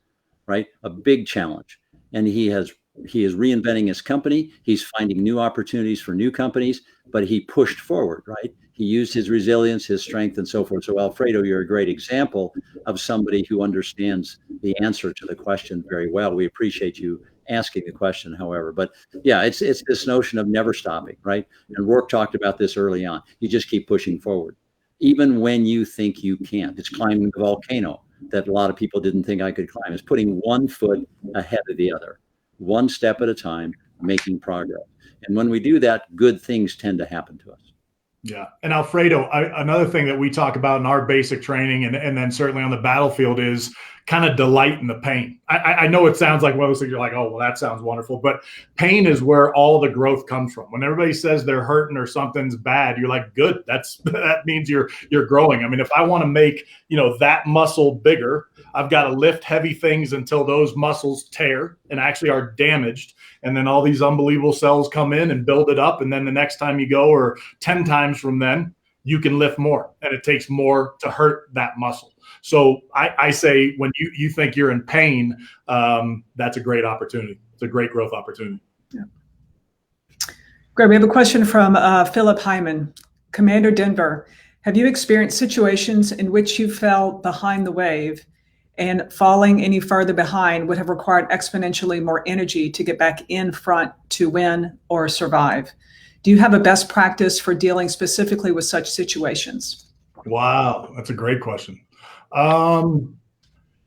right? A big challenge. And he is reinventing his company. He's finding new opportunities for new companies, but he pushed forward, right? He used his resilience, his strength, and so forth. So Alfredo, you're a great example of somebody who understands the answer to the question very well. We appreciate you asking the question, however. But yeah, it's this notion of never stopping, right? And Rourke talked about this early on. You just keep pushing forward, even when you think you can't. It's climbing the volcano that a lot of people didn't think I could climb. It's putting one foot ahead of the other, one step at a time, making progress. And when we do that, good things tend to happen to us. Yeah. And Alfredo, another thing that we talk about in our basic training and then certainly on the battlefield is kind of delight in the pain. I know it sounds like one of those things you're like, oh, well, that sounds wonderful. But pain is where all the growth comes from. When everybody says they're hurting or something's bad, you're like, good. That means you're growing. I mean, if I want to make, that muscle bigger, I've got to lift heavy things until those muscles tear and actually are damaged. And then all these unbelievable cells come in and build it up. And then the next time you go, or 10 times from then, you can lift more. And it takes more to hurt that muscle. So I say when you think you're in pain, that's a great opportunity. It's a great growth opportunity. Yeah. Great. We have a question from Philip Hyman. Commander Denver, have you experienced situations in which you fell behind the wave and falling any further behind would have required exponentially more energy to get back in front to win or survive? Do you have a best practice for dealing specifically with such situations? Wow, that's a great question.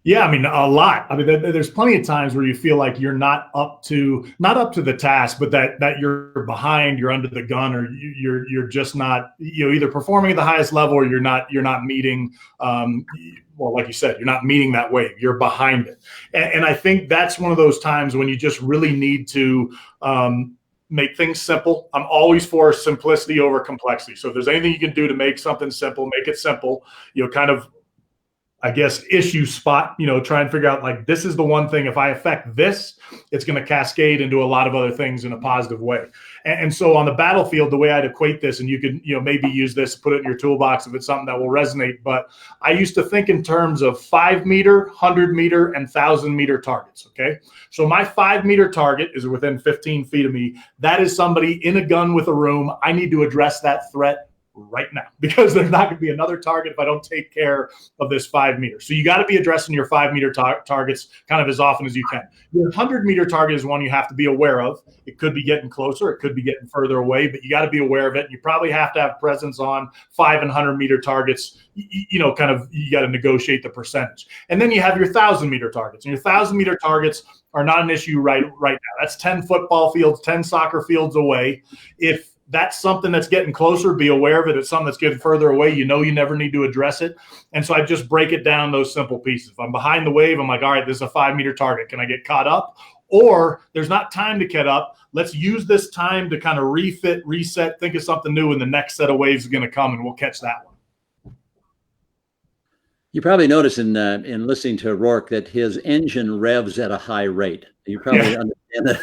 Yeah, I mean, a lot. I mean, there's plenty of times where you feel like you're not up to the task, but that you're behind, you're under the gun, or you're just not, either performing at the highest level or you're not meeting, well, like you said, you're not meeting that wave, you're behind it. And I think that's one of those times when you just really need to, make things simple. I'm always for simplicity over complexity. So if there's anything you can do to make something simple, make it simple, kind of, I guess, issue spot, try and figure out like, this is the one thing, if I affect this, it's going to cascade into a lot of other things in a positive way. And so on the battlefield, the way I'd equate this, and you could, maybe use this, put it in your toolbox if it's something that will resonate. But I used to think in terms of 5 meter, 100 meter, and 1,000 meter targets. Okay. So my 5 meter target is within 15 feet of me. That is somebody in a gun with a room. I need to address that threat right now, because there's not going to be another target if I don't take care of this 5 meter. So you got to be addressing your 5 meter targets kind of as often as you can. Your 100 meter target is one you have to be aware of. It could be getting closer, it could be getting further away, but you got to be aware of it. You probably have to have presence on 5 and 100 meter targets. You got to negotiate the percentage. And then you have your 1,000 meter targets, and your 1,000 meter targets are not an issue right now. That's 10 football fields, 10 soccer fields away. If that's something that's getting closer, be aware of it. It's something that's getting further away, you never need to address it. And so I just break it down those simple pieces. If I'm behind the wave, I'm like, all right, this is a 5 meter target. Can I get caught up? Or there's not time to get up. Let's use this time to kind of refit, reset, think of something new, and the next set of waves is going to come, and we'll catch that one. You probably notice in listening to Rourke that his engine revs at a high rate. You probably understand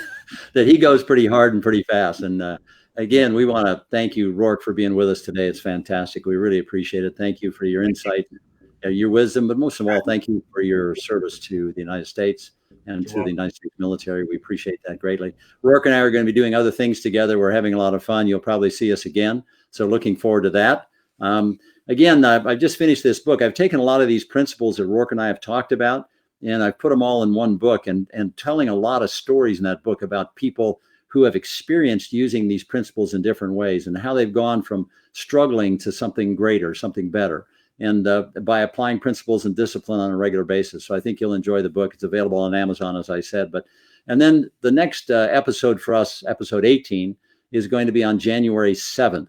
that he goes pretty hard and pretty fast. And again, we want to thank you, Rourke, for being with us today. It's fantastic. We really appreciate it. Thank you for your insight, your wisdom, but most of all, thank you for your service to the United States and to the United States military. We appreciate that greatly. Rourke and I are going to be doing other things together. We're having a lot of fun. You'll probably see us again. So looking forward to that. Again, I've just finished this book. I've taken a lot of these principles that Rourke and I have talked about, and I've put them all in one book and telling a lot of stories in that book about people who have experienced using these principles in different ways and how they've gone from struggling to something greater, something better, and by applying principles and discipline on a regular basis. So I think you'll enjoy the book. It's available on Amazon, as I said. And then the next episode for us, episode 18, is going to be on January 7th.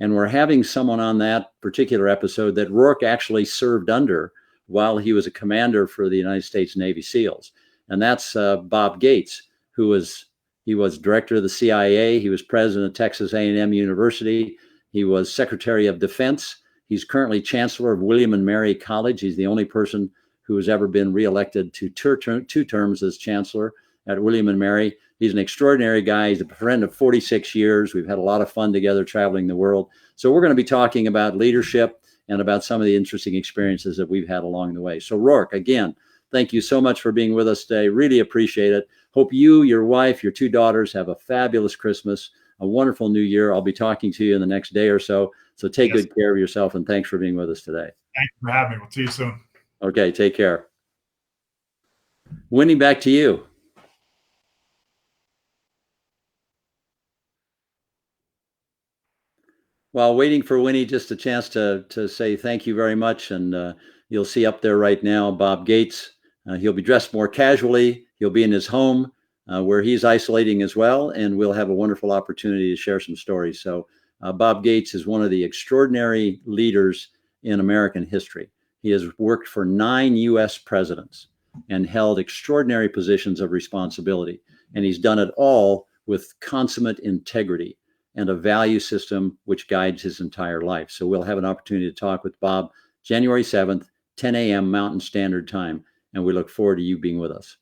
And we're having someone on that particular episode that Rourke actually served under while he was a commander for the United States Navy SEALs. And that's Bob Gates, he was director of the CIA. He was president of Texas A&M University. He was Secretary of Defense. He's currently Chancellor of William and Mary College. He's the only person who has ever been reelected to two terms as Chancellor. at William and Mary. He's an extraordinary guy. He's a friend of 46 years. We've had a lot of fun together traveling the world. So we're going to be talking about leadership and about some of the interesting experiences that we've had along the way. So Rourke, again, thank you so much for being with us today. Really appreciate it. Hope you, your wife, your two daughters have a fabulous Christmas, a wonderful new year. I'll be talking to you in the next day or so. So take good care of yourself, and thanks for being with us today. Thank you for having me. We'll see you soon. Okay, take care. Winnie, back to you. While waiting for Winnie, just a chance to say thank you very much. And you'll see up there right now, Bob Gates. He'll be dressed more casually. He'll be in his home where he's isolating as well. And we'll have a wonderful opportunity to share some stories. So Bob Gates is one of the extraordinary leaders in American history. He has worked for 9 U.S. presidents and held extraordinary positions of responsibility. And he's done it all with consummate integrity and a value system which guides his entire life. So we'll have an opportunity to talk with Bob January 7th, 10 a.m. Mountain Standard Time. And we look forward to you being with us.